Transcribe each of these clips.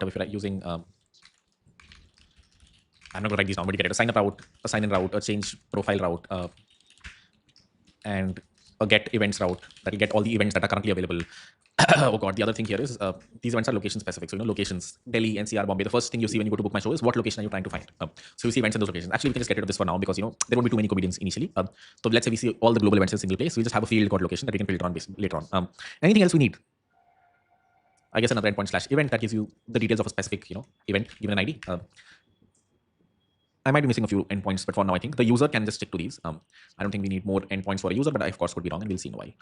if you're using, I'm not going to write these down, but you get it. A sign up route, a sign in route, a change profile route, and a get events route that will get all the events that are currently available. Oh god, the other thing here is these events are location specific. So locations, Delhi, NCR, Bombay. The first thing you see when you go to book my show is what location are you trying to find. So you see events in those locations. Actually, we can just get rid of this for now because there won't be too many comedians initially. So let's say we see all the global events in a single place. So we just have a field called location that we can filter on later on. Anything else we need? I guess another endpoint / event that gives you the details of a specific event given an ID. I might be missing a few endpoints, but for now I think the user can just stick to these. I don't think we need more endpoints for a user, but I of course could be wrong, and we'll see in a while.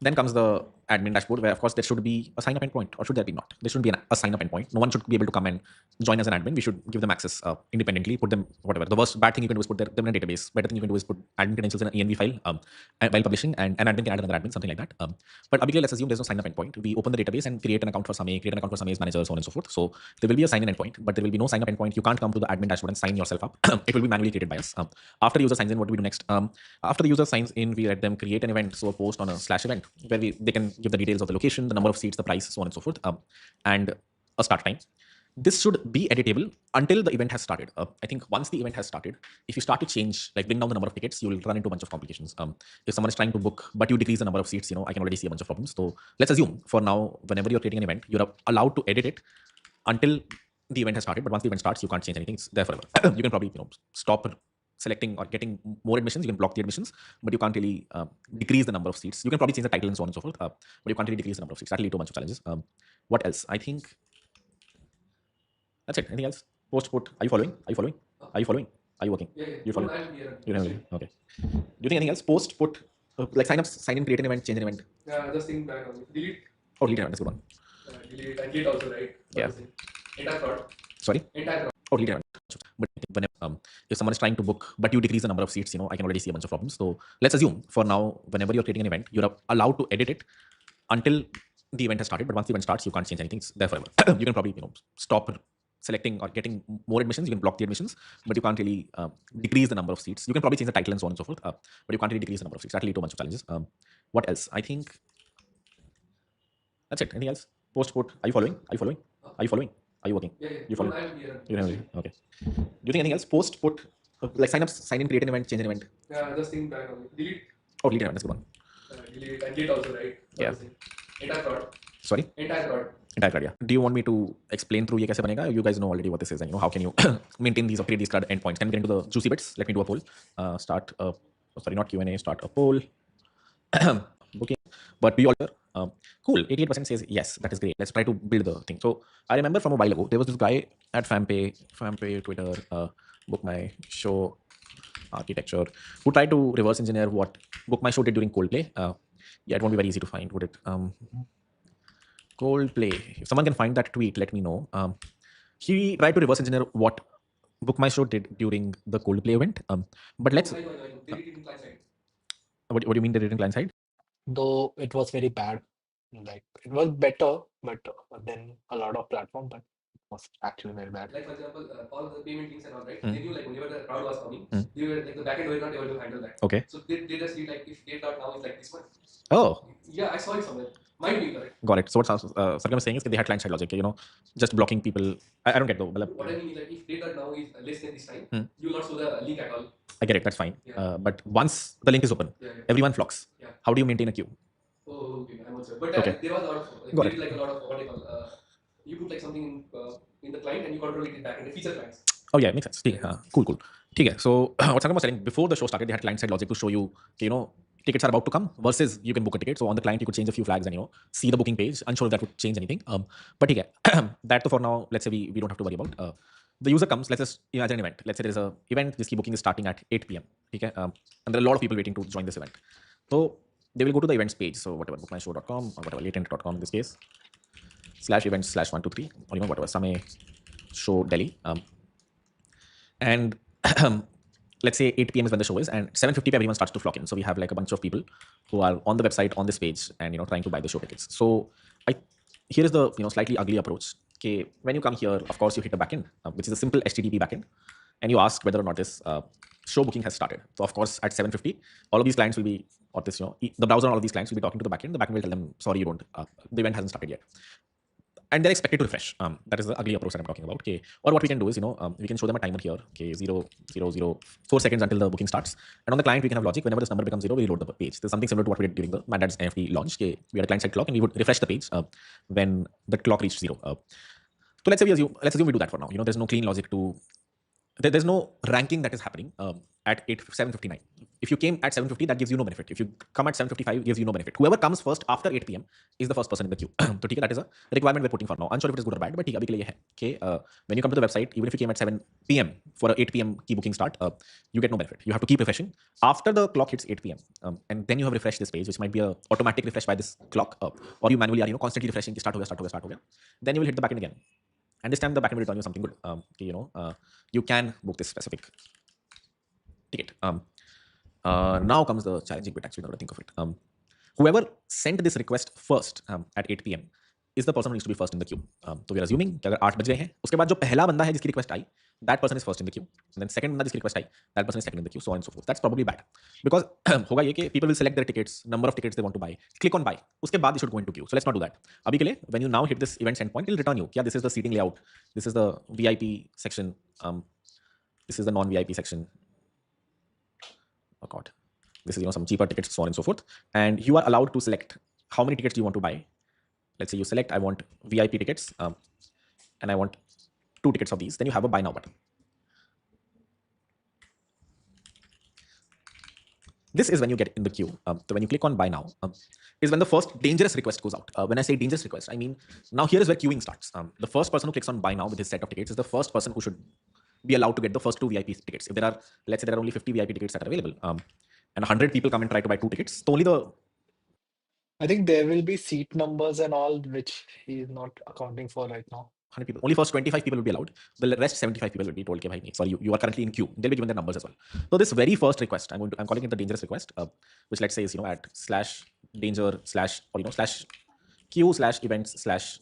Then comes the admin dashboard, where of course there should be a sign up endpoint, or should there be not? There shouldn't be a sign up endpoint. No one should be able to come and join as an admin. We should give them access independently, put them whatever. The worst bad thing you can do is put them in a database. Better thing you can do is put admin credentials in an env file while publishing, and an admin can add another admin, something like that. But basically, let's assume there's no sign up endpoint. We open the database and create an account for Same, create an account for Same's manager, so on and so forth. So there will be a sign in endpoint, but there will be no sign up endpoint. You can't come to the admin dashboard and sign yourself up. It will be manually created by us. After the user signs in, what do we do next? After the user signs in, we let them create an event, so a post on a /event where they can give the details of the location, the number of seats, the price, so on and so forth, and a start time. This should be editable until the event has started. I think once the event has started, if you start to change, like bring down the number of tickets, you will run into a bunch of complications. If someone is trying to book, but you decrease the number of seats, I can already see a bunch of problems. So let's assume for now, whenever you're creating an event, you're allowed to edit it until the event has started. But once the event starts, you can't change anything. It's there forever. You can probably stop selecting or getting more admissions. You can block the admissions, but you can't really decrease the number of seats. You can probably change the title and so on and so forth, but you can't really decrease the number of seats. That'll lead to a bunch of challenges. What else? I think that's it. Anything else? Post put. Are you following? Are you following? Are you following? Are you working? Yeah. You following? You're okay. Do you think anything else? Post put. Like sign in, create an event, change an event. Yeah, just think back on it. Delete. Oh, delete an event. That's a good one. Delete and delete also, right? Yeah. Entire fraud. Sorry. Entire fraud. Oh, delete an event. But whenever, if someone is trying to book, but you decrease the number of seats, I can already see a bunch of problems. So let's assume for now, whenever you're creating an event, you're allowed to edit it until the event has started. But once the event starts, you can't change anything. It's there forever. You can probably stop selecting or getting more admissions. You can block the admissions, but you can't really decrease the number of seats. You can probably change the title and so on and so forth, but you can't really decrease the number of seats. That'll lead to a bunch of challenges. What else? I think that's it. Anything else? Post put. Are you following? Are you following? Are you following? Are you working? Yeah. You following? You're okay. Do you think anything else? Post put. Like sign in, create an event, change an event. Yeah, just think back on it. Delete. Oh, delete an event. That's a good one. Delete and delete also, right? Yeah. Entire fraud. Sorry. Entire fraud. Entire card, yeah. Do you want me to explain through ये कैसे बनेगा? You guys know already what this is, and how can you maintain these or create these card endpoints? Can we get into the juicy bits? Let me do a poll. Start a not Q&A. Start a poll. Booking. But do you all cool? 88% says yes. That is great. Let's try to build the thing. So I remember from a while ago there was this guy at FamPay, Twitter, Book My Show architecture, who tried to reverse engineer what Book My Show did during Coldplay. Yeah, it won't be very easy to find, would it? Coldplay. If someone can find that tweet, let me know. He tried to reverse engineer what Book My Show did during the Coldplay event. But let's. What do you mean they did in client side? Though it was very bad. Like it was better, but then a lot of platform, but it was actually very bad. Like for example, all the payment links and all, right? They knew like whenever the crowd was coming, they were like the backend were not able to handle that. Okay. So they just see like if date dot now is like this one. Oh. Yeah, I saw it somewhere. Might be correct. Got it. So what Sargam is saying is that they had client side logic, just blocking people. I don't get though. What I mean is like if date dot now is less than this time, you will not show the link at all. I get it. That's fine. Yeah. But once the link is open, everyone flocks. Yeah. How do you maintain a queue? Oh, okay. I'm not sure. But Okay. there was a lot of Got it. like a lot of what they call you put like something in the client and you control it back in the feature clients. Oh yeah, makes sense. Cool. Okay. So what Sargam was saying, before the show started, they had client side logic to show you, tickets are about to come versus you can book a ticket. So on the client, you could change a few flags and see the booking page. Unsure if that would change anything. But okay, that for now, let's say we don't have to worry about. The user comes. Let's just imagine an event. Let's say there's a event. This key booking is starting at 8 p.m. Okay, and there are a lot of people waiting to join this event. So they will go to the events page. So whatever bookmyshow.com or whatever latent.com in this case /events/123 or whatever Same Show Delhi. And let's say 8 p.m. is when the show is, and 7:50 p.m. everyone starts to flock in. So we have like a bunch of people who are on the website on this page and trying to buy the show tickets. So here is the slightly ugly approach. Okay, when you come here, of course you hit a backend, which is a simple HTTP backend, and you ask whether or not this show booking has started. So of course at 7:50, all of these clients will be, or this the browser on all of these clients will be talking to the backend. The backend will tell them, sorry, you don't. The event hasn't started yet. and they're expected to refresh. That is the ugly approach that I'm talking about. Okay, or what we can do is, we can show them a timer here. Okay, 0.004 seconds until the booking starts, and on the client we can have logic. Whenever this number becomes 0, we reload the page. There's something similar to what we did during the Mad Dad's NFT launch. Okay, we had a client side clock, and we would refresh the page when the clock reached 0. So let's assume we do that for now. There's no clean logic to there's no ranking that is happening at 7:59. If you came at 7:50, that gives you no benefit. If you come at 7:55, gives you no benefit. Whoever comes first after 8 p.m. is the first person in the queue. So that is a requirement we're putting for now. Unsure if it is good or bad, but abhi ke liye hai. Okay, when you come to the website, even if you came at 7 p.m. for a 8 p.m. key booking start, you get no benefit. You have to keep refreshing after the clock hits 8 p.m. And then you have refreshed this page, which might be a automatic refresh by this clock, or you manually are constantly refreshing. Start ho gaya. Then you will hit the backend again. And this time the backend will return you something good. You can book this specific ticket. Now comes the challenging bit, actually, now that I think of it. Whoever sent this request first at 8 p.m. is the person who needs to be first in the queue. So we are assuming कि अगर 8 बज गए हैं, उसके बाद जो पहला बंदा है जिसकी request I, that person is first in the queue. And then second बंदा जिसकी request I, that person is second in the queue, so on and so forth. That's probably bad. Because होगा ये कि people will select their tickets, number of tickets they want to buy, click on buy. उसके बाद they should go into queue. So let's not do that. अभी के लिए, when you now hit this events endpoint, it will return you. Yeah, this is the seating layout. This is the VIP section. This is the non-VIP section. Oh God. This is some cheaper tickets, so on and so forth. And you are allowed to select how many tickets do you want to buy. Let's say you select, I want VIP tickets, and I want 2 tickets of these. Then you have a buy now button. This is when you get in the queue. So when you click on buy now, is when the first dangerous request goes out. When I say dangerous request, I mean, now here is where queuing starts. The first person who clicks on buy now with his set of tickets is the first person who should be allowed to get the first 2 VIP tickets. If there are, let's say there are only 50 VIP tickets that are available, and 100 people come and try to buy 2 tickets, so only the I think there will be seat numbers and all, which he is not accounting for right now. 100 people, only first 25 people will be allowed. The rest 75 people will be told, "Bhai, sorry, you are currently in queue." They'll be given their numbers as well. So this very first request, I'm calling it the dangerous request, which let's say is at /danger/ or /queue/events/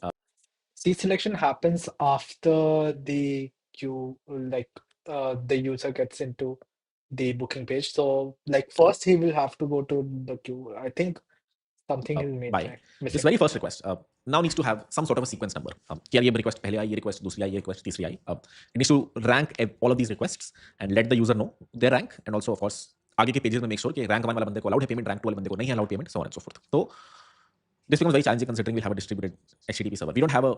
Seat selection happens after the queue, like the user gets into the booking page. So, like, first he will have to go to the queue. I think something is by this missing. very first request now needs to have some sort of a sequence number. कि यार ये request पहले आई, ये request दूसरी आई, ये request तीसरी आई. It needs to rank all of these requests and let the user know their rank, and also of course आगे के pages में make sure कि rank 1 वाला बंदे को allowed है payment, rank 2 वाले बंदे को नहीं है allowed payment, so on and so forth. So this becomes very challenging considering we have a distributed HTTP server. We don't have a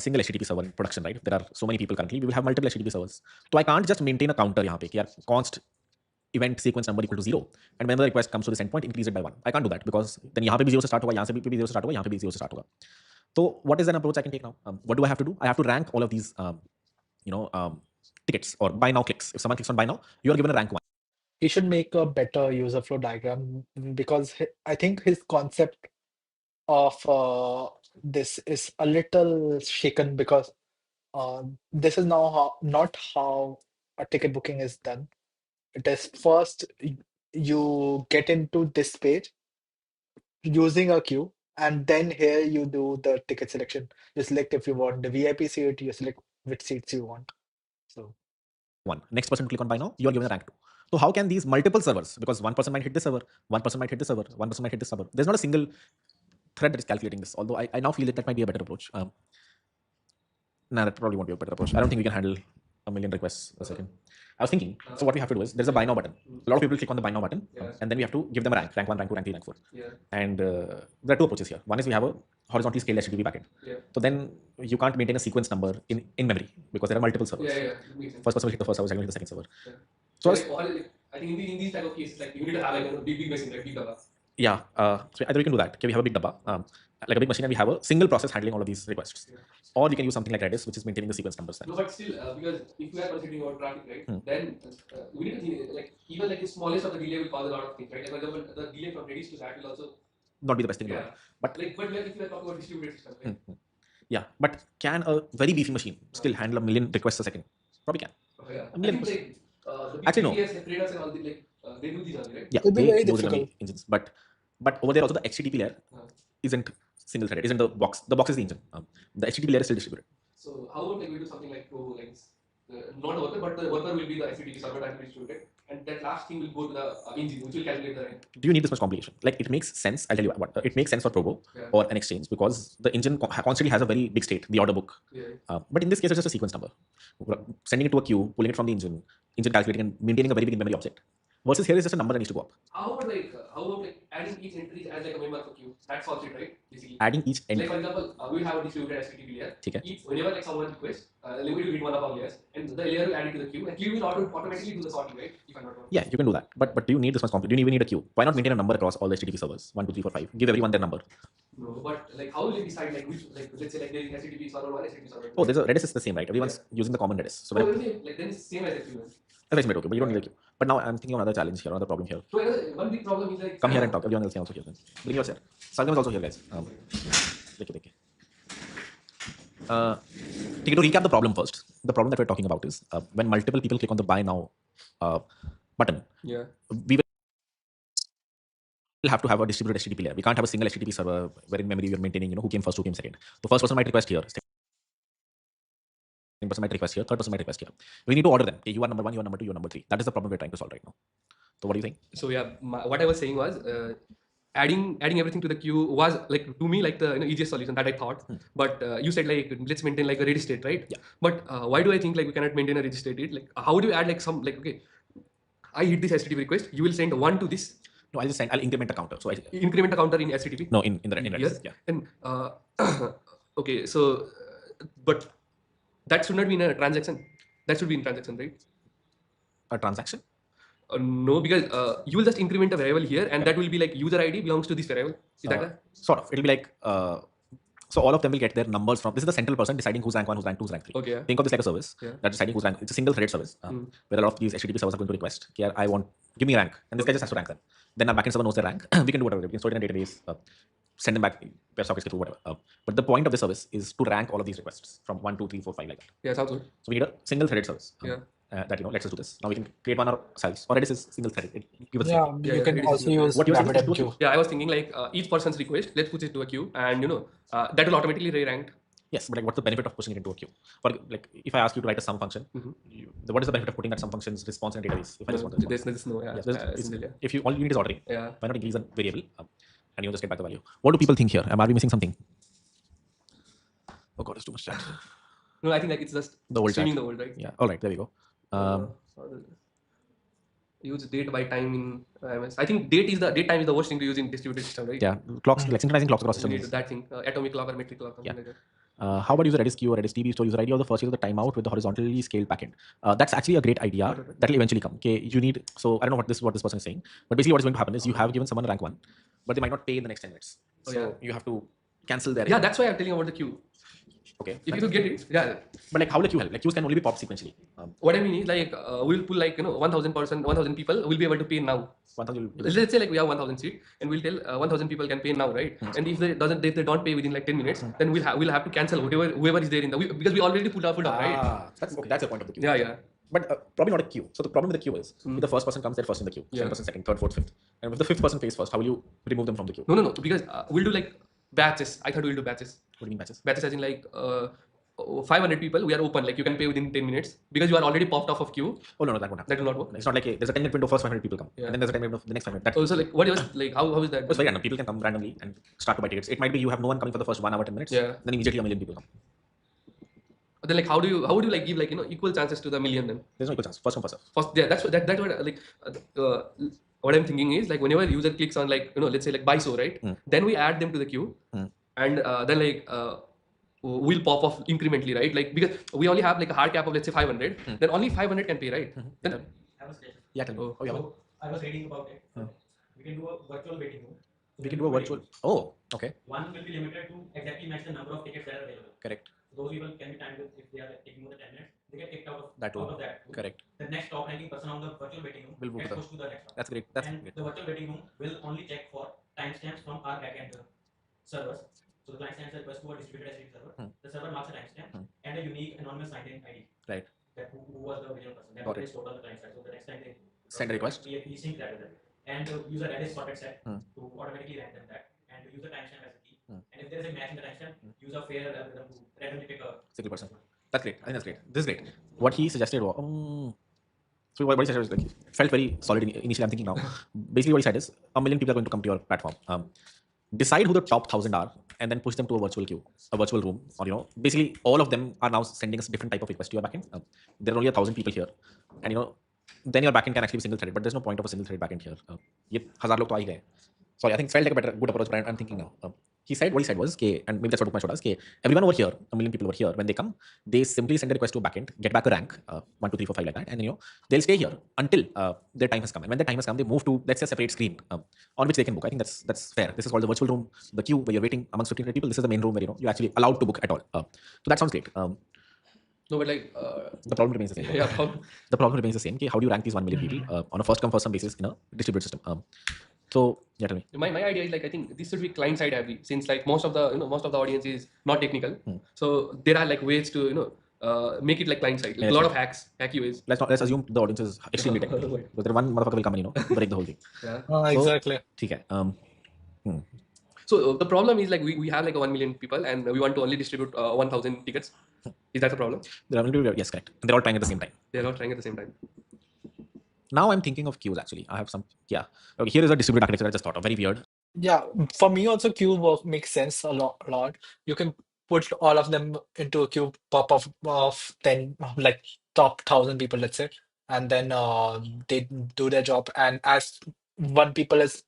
single HTTP server in production, right? If there are so many people currently, we will have multiple HTTP servers. So I can't just maintain a counter यहाँ पे कि यार const event sequence number equal to 0, and whenever the request comes to this endpoint, increase it by 1. I can't do that because then यहाँ पे भी 0 से start होगा, यहाँ से भी 0 से start होगा, यहाँ पे भी 0 से start होगा. So what is an approach I can take now? What do I have to do? I have to rank all of these tickets or buy now clicks. If someone clicks on buy now, you are given a rank 1. He should make a better user flow diagram, because I think his concept of this is a little shaken, because this is now not how a ticket booking is done. It is first you get into this page using a queue, and then here you do the ticket selection. You select if you want the VIP seat, you select which seats you want. So 1. Next person to click on buy now, you are given a rank 2. So how can these multiple servers, because one person might hit this server, one person might hit this server, one person might hit this server. There's not a single thread that is calculating this, although I now feel that might be a better approach. Nah, that probably won't be a better approach. I don't think we can handle a million requests a second. I was thinking, so what we have to do is, there's a buy now button. A lot of people click on the buy now button, and then we have to give them a rank 1, rank 2, rank 3, rank 4. And there are 2 approaches here. One is we have a horizontally scaled HTTP backend. So then you can't maintain a sequence number in memory because there are multiple servers. First person will hit the first server, second will hit the second server. So I think in these type of cases, like you need to have like a big machine, like big dabba. Yeah, so either we can do that. Okay, we have a big dabba, like a big machine, and we have a single process handling all of these requests. Or we can use something like Redis, which is maintaining the sequence numbers. No, but still, because if you are considering our traffic, right, then we need to think, like even like the smallest of the delay will cause a lot of things, right? Like for example, the delay from Redis to that will also not be the best thing in the world. But if you are talking about distributed systems, right? Yeah, but can a very beefy machine still handle a million requests a second? Probably can. Oh, yeah. A million I think the actually no. separators and all the, like they do these only, right? Yeah, it'll be very those are difficult. the engines, but over there also the HTTP layer isn't single threaded, isn't the box. The box is the engine. The HTTP layer is still distributed. So how about like we do something like Pro lines? not the worker, but the worker will be the HTTP server that will be distributed, and that last thing will go to the engine, which will calculate the rank. Do you need this much complication? Like, it makes sense. I'll tell you what. It makes sense for Probo or an exchange because the engine constantly has a very big state, the order book. But in this case, it's just a sequence number. Sending it to a queue, pulling it from the engine calculating and maintaining a very big memory object. Versus here is just a number that needs to go up. How about like adding each entry as like a member of a queue? That solves it, right? Basically. Adding each entry. Like for example, we will have a distributed HTTP layer. Okay. Each whenever like someone requests, we will hit one of our layers, and the layer will add it to the queue, and queue will automatically do the sorting, right? If I'm not wrong. Yeah, you can do that. But do you need this much complication? Do you even need a queue? Why not maintain a number across all the HTTP servers? 1, 2, 3, 4, 5. Give everyone their number. No, but like how will you decide like which, like let's say like there is HTTP server 1, HTTP server 2? Oh, there's a Redis is the same, right? Everyone's using the common Redis. So then it's same as the queue. That's okay, but you don't need a queue. But now I'm thinking of another challenge here, another problem here. So one big problem is like. Come here and talk. Everyone else is also here. Then. Bring yours here. Salgam is also here, guys. Okay. To recap the problem first. The problem that we're talking about is when multiple people click on the buy now button. Yeah. We will have to have a distributed HTTP layer. We can't have a single HTTP server where in memory you're maintaining, who came first, who came second. The first person might request here. Second person might request here. Third person might request here. We need to order them. Okay, you are number 1, you are number 2, you are number 3. That is the problem we're trying to solve right now. So what do you think? So yeah, what I was saying was adding everything to the queue was like to me like the easiest solution that I thought. But you said like let's maintain like a ready state, right? Yeah. But why do I think like we cannot maintain a ready state? Like how do you add like some like okay, I hit this HTTP request. You will send 1 to this. No, I'll increment a counter. So increment a counter in HTTP. No, in Redis. Yes. Yeah. And okay, so but that should not be in a transaction. That should be in transaction, right? A transaction? No, because you will just increment a variable here, and that will be like user ID belongs to this variable. Is that sort of? It'll be like so all of them will get their numbers from. This is the central person deciding who's rank 1, who's rank 2, who's rank 3. Okay. Yeah. Think of this like a service that's deciding who's rank. It's a single threaded service where a lot of these HTTP servers are going to request. Okay, I want give me a rank, and this guy just has to rank them. Then our backend server knows their rank. We can do whatever. We can store it in a database. Send them back per sockets through whatever. But the point of the service is to rank all of these requests from 1, 2, 3, 4, 5 like that. Yeah, sounds good. So we need a single threaded service. Yeah. That lets us do this. Now we can create one ourselves, or Redis is single threaded. You can also use RabbitMQ. Yeah, I was thinking like each person's request, let's push it to a queue, and that will automatically re-rank. Yes, but like, what's the benefit of pushing it into a queue? For like, if I ask you to write a sum function, what is the benefit of putting that sum function's response in a database? If I just want this, there's no. If all you need is ordering, yeah. Why not increase a variable and you just get back the value? What do people think here? Are we missing something? Oh god, it's too much chat. No, I think like it's just the old streaming chat. the old, right? Yeah. All right, there we go. Use date by time in IMS. I think date time is the worst thing to use in distributed system, right? Yeah, clocks, like synchronizing clocks across You need systems. that thing, atomic clock or metric clock. Yeah. Like that. How about user Redis queue or Redis DB store user ID or the first use of the timeout with the horizontally scaled backend? That's actually a great idea. That will eventually come. Okay, you need. So I don't know what this person is saying, but basically what is going to happen is you have given someone rank 1, but they might not pay in the next 10 minutes. So you have to cancel their. Yeah, that's why I'm telling you about the queue. Okay. If you could get it, yeah. But like, how will the queue help? Like, queues can only be popped sequentially. What I mean is like we'll pull like 1,000 people will be able to pay now. 1,000. Let's say like we have 1,000 seats and we'll tell 1,000 people can pay now, right? And if they don't pay within like 10 minutes, then we'll have to cancel whoever is there in the because we already pulled up, right? That's the point of the queue. Yeah. But probably not a queue. So the problem with the queue is if the first person comes, they're first in the queue. Second person, second, third, fourth, fifth. And if the fifth person pays first, how will you remove them from the queue? No. Because we'll do like batches. I thought we'll do batches. What do you mean batches? Batches as in like 500 people. We are open. Like you can pay within 10 minutes because you are already popped off of queue. Oh no, that won't happen. That will not work. It's not like there's a 10-minute window. First 500 people come, and then there's a 10-minute window the next 500. Also, like what is like how is that? It's very random. People can come randomly and start to buy tickets. It might be you have no one coming for the first 1 hour 10 minutes. Yeah. Then immediately a million people come. Then like how would you like give like equal chances to the million then? There's no equal chance. First come first serve. First, yeah, that's what like what I'm thinking is like whenever user clicks on like let's say like buy so, right? Then we add them to the queue, and then like we'll pop off incrementally, right? Like because we only have like a hard cap of let's say 500, then only 500 can pay, right? Then Yeah, tell me. Oh, yeah. So I was reading about it. We can do a virtual waiting room. We can do a virtual. Oh, okay. One will be limited to exactly match the number of tickets that are available. Correct. Those people can be timed if they are taking more than 10 minutes. They get kicked out of That room. that room. Correct. The next top ranking person on the virtual waiting room Will move gets to the- pushed to the next round. That's great. That's And great. the virtual waiting room will only check for timestamps from our backend servers. So the client sends a request to a distributed HTTP server. The server marks a timestamp and a unique anonymous signed-in ID. Right. That who was the original person. That Got will it. be stored on the client side. So the next time they Send a request. we sync that with them. And the user Redis sorted set to automatically rank them that. And to use the timestamp as a key. And if there is a match in the timestamp, use a fair algorithm to randomly pick a Single person. That's great. I think that's great. This is great. What he suggested was, so what he said was like, felt very solid initially. I'm thinking now. Basically, what he said is 1 million people are going to come to your platform. Decide who the top 1,000 are, and then push them to a virtual queue, a virtual room, or basically all of them are now sending us different type of request to your backend. There are only 1,000 people here, and then your backend can actually be single threaded, but there's no point of a single thread backend here. ये 1,000 लोग तो आ ही गए. Sorry, I think felt like a good approach, but I'm thinking now. What he said was, and maybe that's what my shot is, everyone over here, 1 million people over here, when they come, they simply send a request to a backend, get back a rank, 1, 2, 3, 4, 5 like that, and they'll stay here until their time has come. And when their time has come, they move to, let's say, a separate screen on which they can book. I think that's fair. This is called the virtual room, the queue where you're waiting amongst 1,500 people. This is the main room where you're actually allowed to book at all. So that sounds great. No, but like the problem remains the same. Yeah, the problem remains the same. Okay, how do you rank these 1 million people on a first come first serve basis in a distributed system? So yeah, tell me. My idea is like I think this should be client side heavy, since like most of the audience is not technical. So there are like ways to make it like client side. Like, a lot of hacky ways. Let's assume the audience is extremely technical. But then one motherfucker will come and break the whole thing. Yeah. Exactly. Okay. So the problem is like we have like 1 million people and we want to only distribute 1,000 tickets. Is that the problem? Yes, correct. They're all trying at the same time. They're all trying at the same time. Now I'm thinking of queues actually. I have some. Yeah. Okay. Here is a distributed architecture I just thought of. Very weird. Yeah, for me also queue work makes sense a lot. You can put all of them into a queue pop of 10, like top 1,000 people, let's say, and then they do their job. And as one people is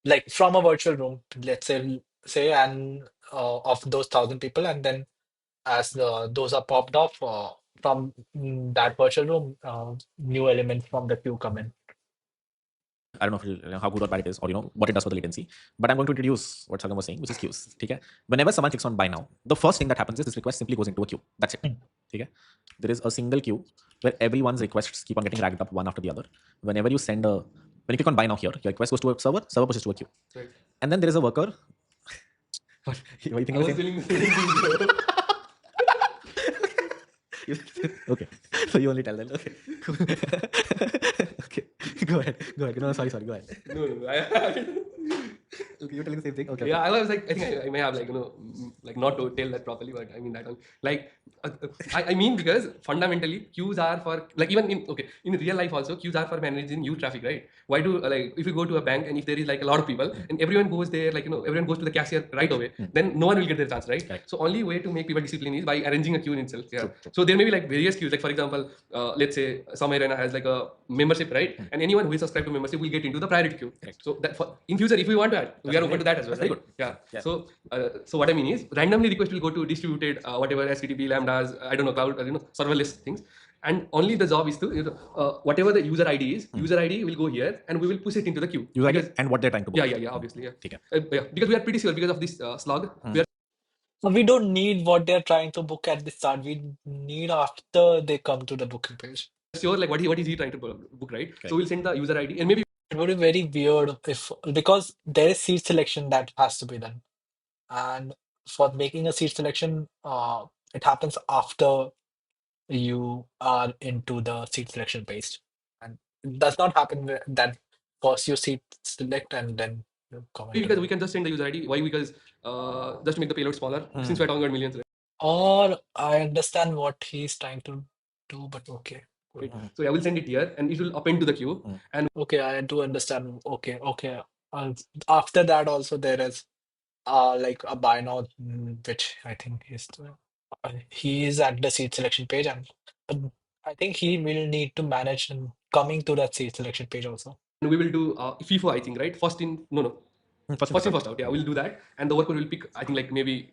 like from a virtual room, let's say, and of those 1,000 people, and then as those are popped off from that virtual room, new elements from the queue come in. I don't know how good or bad it is, or what it does for the latency. But I'm going to introduce what Sagam was saying, which is queues. Okay? Whenever someone clicks on buy now, the first thing that happens is this request simply goes into a queue. That's it. Okay? There is a single queue where everyone's requests keep on getting racked up one after the other. Whenever you when you click on buy now here, your request goes to a server pushes to a queue. Right. And then there is a worker. What do you think? I was feeling the same thing. Okay. So you only tell them. Okay. Cool. Okay. Go ahead. No, sorry. Go ahead. No. Okay, you're telling the same thing. Okay. Yeah, I was like, I think I may have like like not to tell that properly, but I mean that one. Like, I mean because fundamentally queues are for like even in real life also queues are for managing huge traffic, right? Why do like if you go to a bank and if there is like a lot of people and everyone goes there like everyone goes to the cashier right away, then no one will get their chance, right? So only way to make people disciplined is by arranging a queue in itself. Yeah. True. So there may be like various queues. Like for example, let's say some arena has like a membership, right? And anyone who is subscribed to membership will get into the priority queue. Correct. So that in future if we want to add, we are open to that as well. Right? Good. Yeah. So what I mean is randomly request will go to distributed whatever HTTP lambdas, I don't know, cloud, serverless things. And only the job is to whatever the user ID is, user ID will go here and we will push it into the queue. User ID and what they're trying to book. Yeah, obviously. Yeah. Yeah. Because we are pretty sure because of this slog, We don't need what they're trying to book at the start. We need after they come to the booking page. Sure, like what is he trying to book, right? Okay. So we'll send the user ID and maybe it would be very weird because there is seat selection that has to be done. And for making a seat selection, it happens after you are into the seat selection page. And it does not happen that first you seat select and then you come because we can just send the user ID. Why? Because just to make the payload smaller, since we're talking about millions. Right? Or I understand what he's trying to do, but okay. Right. So I will send it here and it will append to the queue. And okay, I do understand. Okay. After that also there is like a buy now, which I think he is at the seat selection page, and I think he will need to manage and coming to that seat selection page also. And we will do FIFO, I think, right? First in first out. Yeah, we'll do that, and the worker will pick. I think like maybe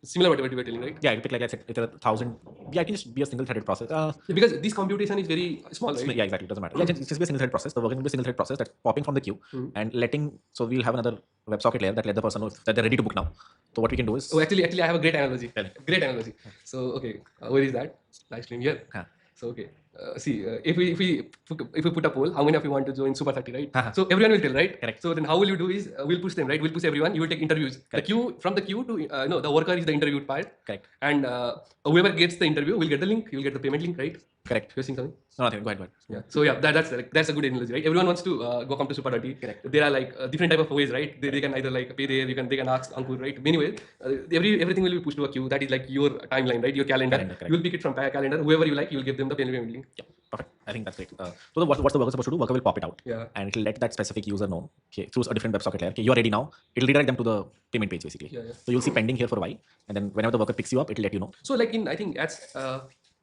similar whatever you were telling, right? Yeah, you pick like I said, it's 1,000. Yeah, it can just be a single-threaded process. Because this computation is very small, right? Yeah, exactly. It doesn't matter. Yeah, it's just be a single-threaded process. The worker will be a single-thread process that's popping from the queue and letting. So we'll have another WebSocket layer that let the person know that they're ready to book now. So what we can do is. Oh, actually, I have a great analogy. Great analogy. So okay, where is that live stream here? So okay. See, if we put a poll, how many of you want to join Super 30, right? So everyone will tell, right? Correct. So then how will you do is we'll push them, right? We'll push everyone. You will take interviews. Correct. The queue from the queue to the worker is the interviewed part. Correct. And whoever gets the interview will get the link. You will get the payment link, right? Correct. You're saying something? No, nothing. Go ahead. Yeah. So yeah, that's a good analogy, right? Everyone wants to go come to Super Dirty. Correct. There are like different type of ways, right? They can either like pay there, they can ask Ankur, right? Many ways. Everything will be pushed to a queue. That is like your timeline, right? Your calendar. Correct. You will pick it from calendar. Whoever you like, you will give them the payment link. Yeah, perfect. I think that's great. So what's the worker supposed to do? Worker will pop it out. Yeah. And it'll let that specific user know, okay, through a different WebSocket layer, okay, you're ready now. It'll redirect them to the payment page basically. Yeah. So you'll see pending here for a while, and then whenever the worker picks you up, it'll let you know. So like I think that's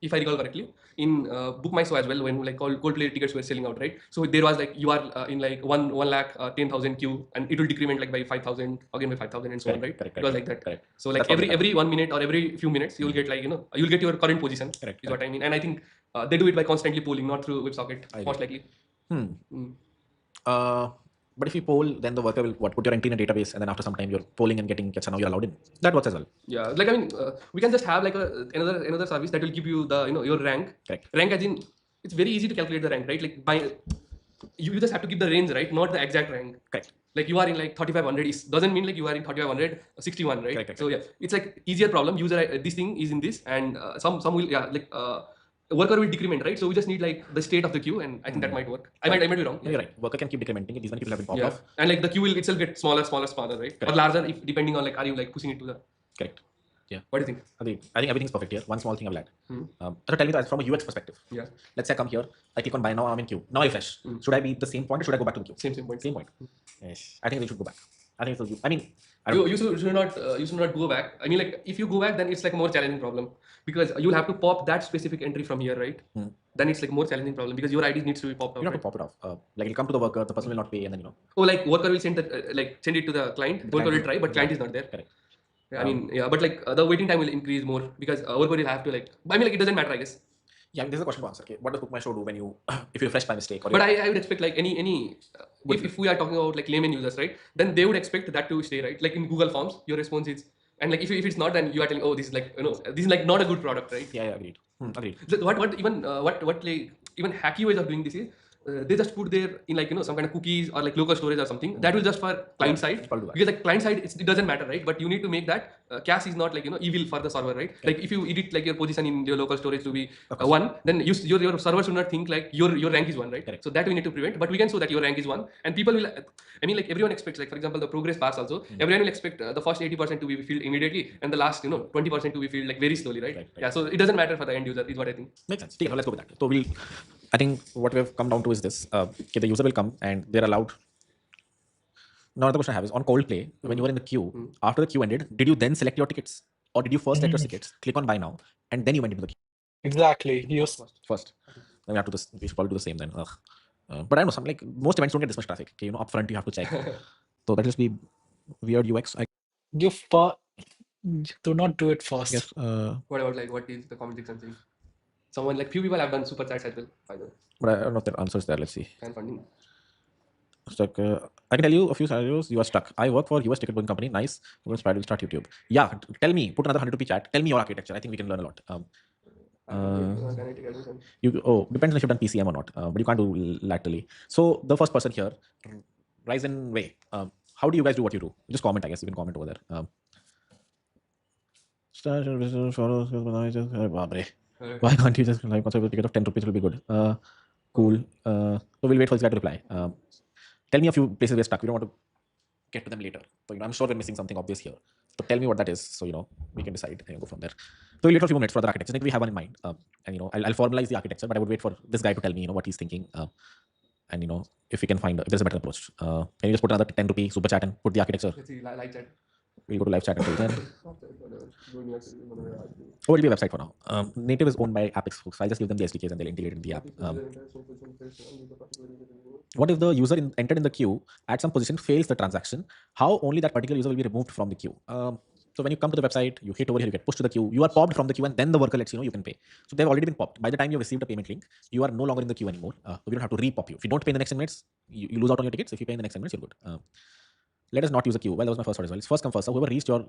if I recall correctly, in Book My Show as well, when like Coldplay tickets were selling out, right? So there was like you are in like 1,10,000 queue, and it will decrement like by 5,000, again by 5,000, and so on, right? Correct. It was like that. Correct. So like every 1 minute or every few minutes, you'll get like you'll get your current position. Correct. Is what I mean, and I think they do it by constantly polling, not through WebSocket, most likely. But if you poll, then the worker will put your entry in a database, and then after some time you're polling and getting now you're allowed in. That works as well. Yeah, like I mean, we can just have like another service that will give you the your rank. Correct. Rank as in, it's very easy to calculate the rank, right? Like by you just have to give the range, right? Not the exact rank. Correct. Like you are in like 3,500 doesn't mean like you are in 3,500 61, right? Correct. So yeah, it's like easier problem. User this thing is in this, and some will worker will decrement, right? So we just need like the state of the queue, and I think that might work. I might be wrong. You're right. Worker can keep decrementing. These many people have been popped off. And like the queue will itself get smaller, right? Correct. Or larger if depending on like are you like pushing it to the. Correct. Yeah. What do you think? Agreed. I think everything's perfect here. One small thing I will add. So tell me that from a UX perspective. Yeah. Let's say I come here, I click on buy now, I'm in queue. Now I refresh. Should I be at the same point or should I go back to the queue? Same point. Same point. Yes. I think they should go back. I think it's I mean, you should not go back. I mean, like if you go back, then it's like a more challenging problem because you'll have to pop that specific entry from here, right? Then it's like more challenging problem because your ID needs to be popped out. You have to pop it off. Like it'll come to the worker, the person will not pay, and then Oh, like worker will send send it to the client. Worker will try, but client is not there. Correct. I mean, yeah, but like the waiting time will increase more because worker will have to like. I mean, like it doesn't matter, I guess. Yeah, this is a question to answer. Okay, what does Book My Show do when you if you refresh by mistake? Or but I would expect like any if we are talking about like layman users, right? Then they would expect that to stay, right? Like in Google Forms, your response is, and like if it's not, then you are telling, oh, this is like this is like not a good product, right? Yeah, agreed. Agreed. What like even hacky ways of doing this is. They just put there in like some kind of cookies or like local storage or something that will just for client side because like client side it doesn't matter, right? But you need to make that cache is not like evil for the server, right? Like if you edit like your position in your local storage to be 1, then your server should not think like your rank is 1, right? Correct. So that we need to prevent, but we can show that your rank is 1 and people will I mean like everyone expects like for example the progress bars also everyone will expect the first 80% to be filled immediately and the last 20% to be filled like very slowly, right? Yeah, so it doesn't matter for the end user is what I think. Makes sense. Okay, let's go with that. So I think what we have come down to is this. Okay, the user will come and they're allowed. Now, another question I have is on Coldplay, when you were in the queue, after the queue ended, did you then select your tickets? Or did you first select your tickets, click on buy now, and then you went into the queue? Exactly. First. Then we should probably do the same then. But I know some like most events don't get this much traffic. Okay, up front you have to check. So that just be weird UX. You do not do it first. Yes. What about like what is the comment section saying? Someone like few people have done super chats as well, by the way. But I don't know if the answer is there. Let's see. And funding. Stuck. I can tell you a few scenarios. You are stuck. I work for US ticket booking company. Nice. We're inspired to start YouTube. Yeah. Tell me. Put another 100 rupee chat. Tell me your architecture. I think we can learn a lot. Depends if you've done PCM or not. But you can't do laterally. So the first person here, Ryzen Way. How do you guys do what you do? Just comment. I guess you can comment over there. Why can't you just like a ticket of 10 rupees will be good? Cool. So we'll wait for this guy to reply. Tell me a few places we're stuck. We don't want to get to them later. So I'm sure we're missing something obvious here. So tell me what that is. So we can decide and go from there. So we'll wait for a few minutes for the architecture. I think we have one in mind. And I'll formalize the architecture, but I would wait for this guy to tell me what he's thinking. And if we can find if there's a better approach. Can you just put another 10 rupee super chat and put the architecture? Let's see, like chat. We'll go to live chat until then. Oh, it'll be a website for now. Native is owned by Apex folks. I'll just give them the SDKs and they'll integrate it in the app. What if the user entered in the queue at some position fails the transaction? How only that particular user will be removed from the queue? So when you come to the website, you hit over here, you get pushed to the queue. You are popped from the queue, and then the worker lets you know you can pay. So they've already been popped. By the time you received a payment link, you are no longer in the queue anymore. So we don't have to re-pop you. If you don't pay in the next 10 minutes, you lose out on your tickets. If you pay in the next 10 minutes, you're good. Let us not use a queue. Well, that was my first thought as well. It's first come first. So whoever reached your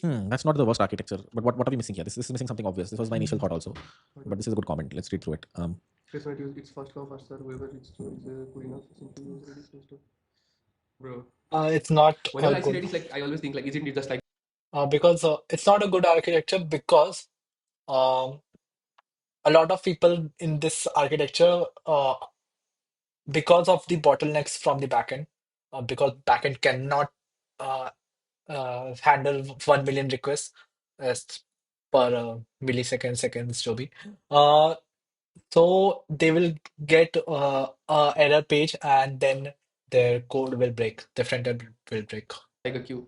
that's not the worst architecture. But what are we missing here? This is missing something obvious. This was my initial thought also. But this is a good comment. Let's read through it. It's first come first serve. Whoever reaches to is good enough. Bro. It's not. Whenever I see it, it's like I always think like, isn't it just like? Because it's not a good architecture because Um, a lot of people in this architecture, because of the bottlenecks from the backend, because backend cannot uh, handle 1 million requests as per millisecond seconds, Joby. Uh, so they will get a error page and then their code will break. The front end will break. Like a queue.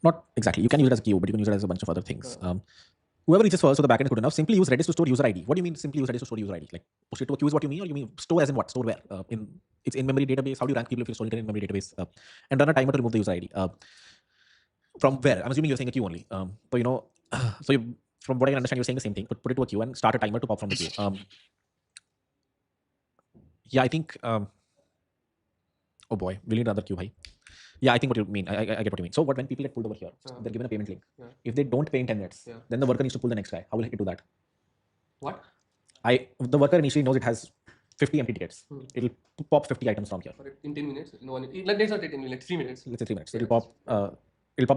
Not exactly. You can use it as a queue, but you can use it as a bunch of other things. Whoever reaches first, so the backend is good enough. Simply use Redis to store user ID. What do you mean? Simply use Redis to store user ID? Like push it to a queue is what you mean, or you mean store as in what? Store where? In it's in memory database. How do you rank people if you store it in memory database? And run a timer to remove the user ID. From where? I'm assuming you're saying a queue only. So you know, so you, from what I can understand, you're saying the same thing. Put it to a queue and start a timer to pop from the queue. Yeah, I think. Oh boy, we'll need another queue, bhai. Yeah, I think what you mean. I get what you mean. So when people get pulled over here, they're given a payment link. If they don't pay in 10 minutes, then the worker needs to pull the next guy. How will he do that? What? The worker initially knows it has 50 empty tickets. It'll pop 50 items from here. In 10 minutes? No, let's not take 10 minutes, 3 minutes. Let's say 3 minutes. It'll pop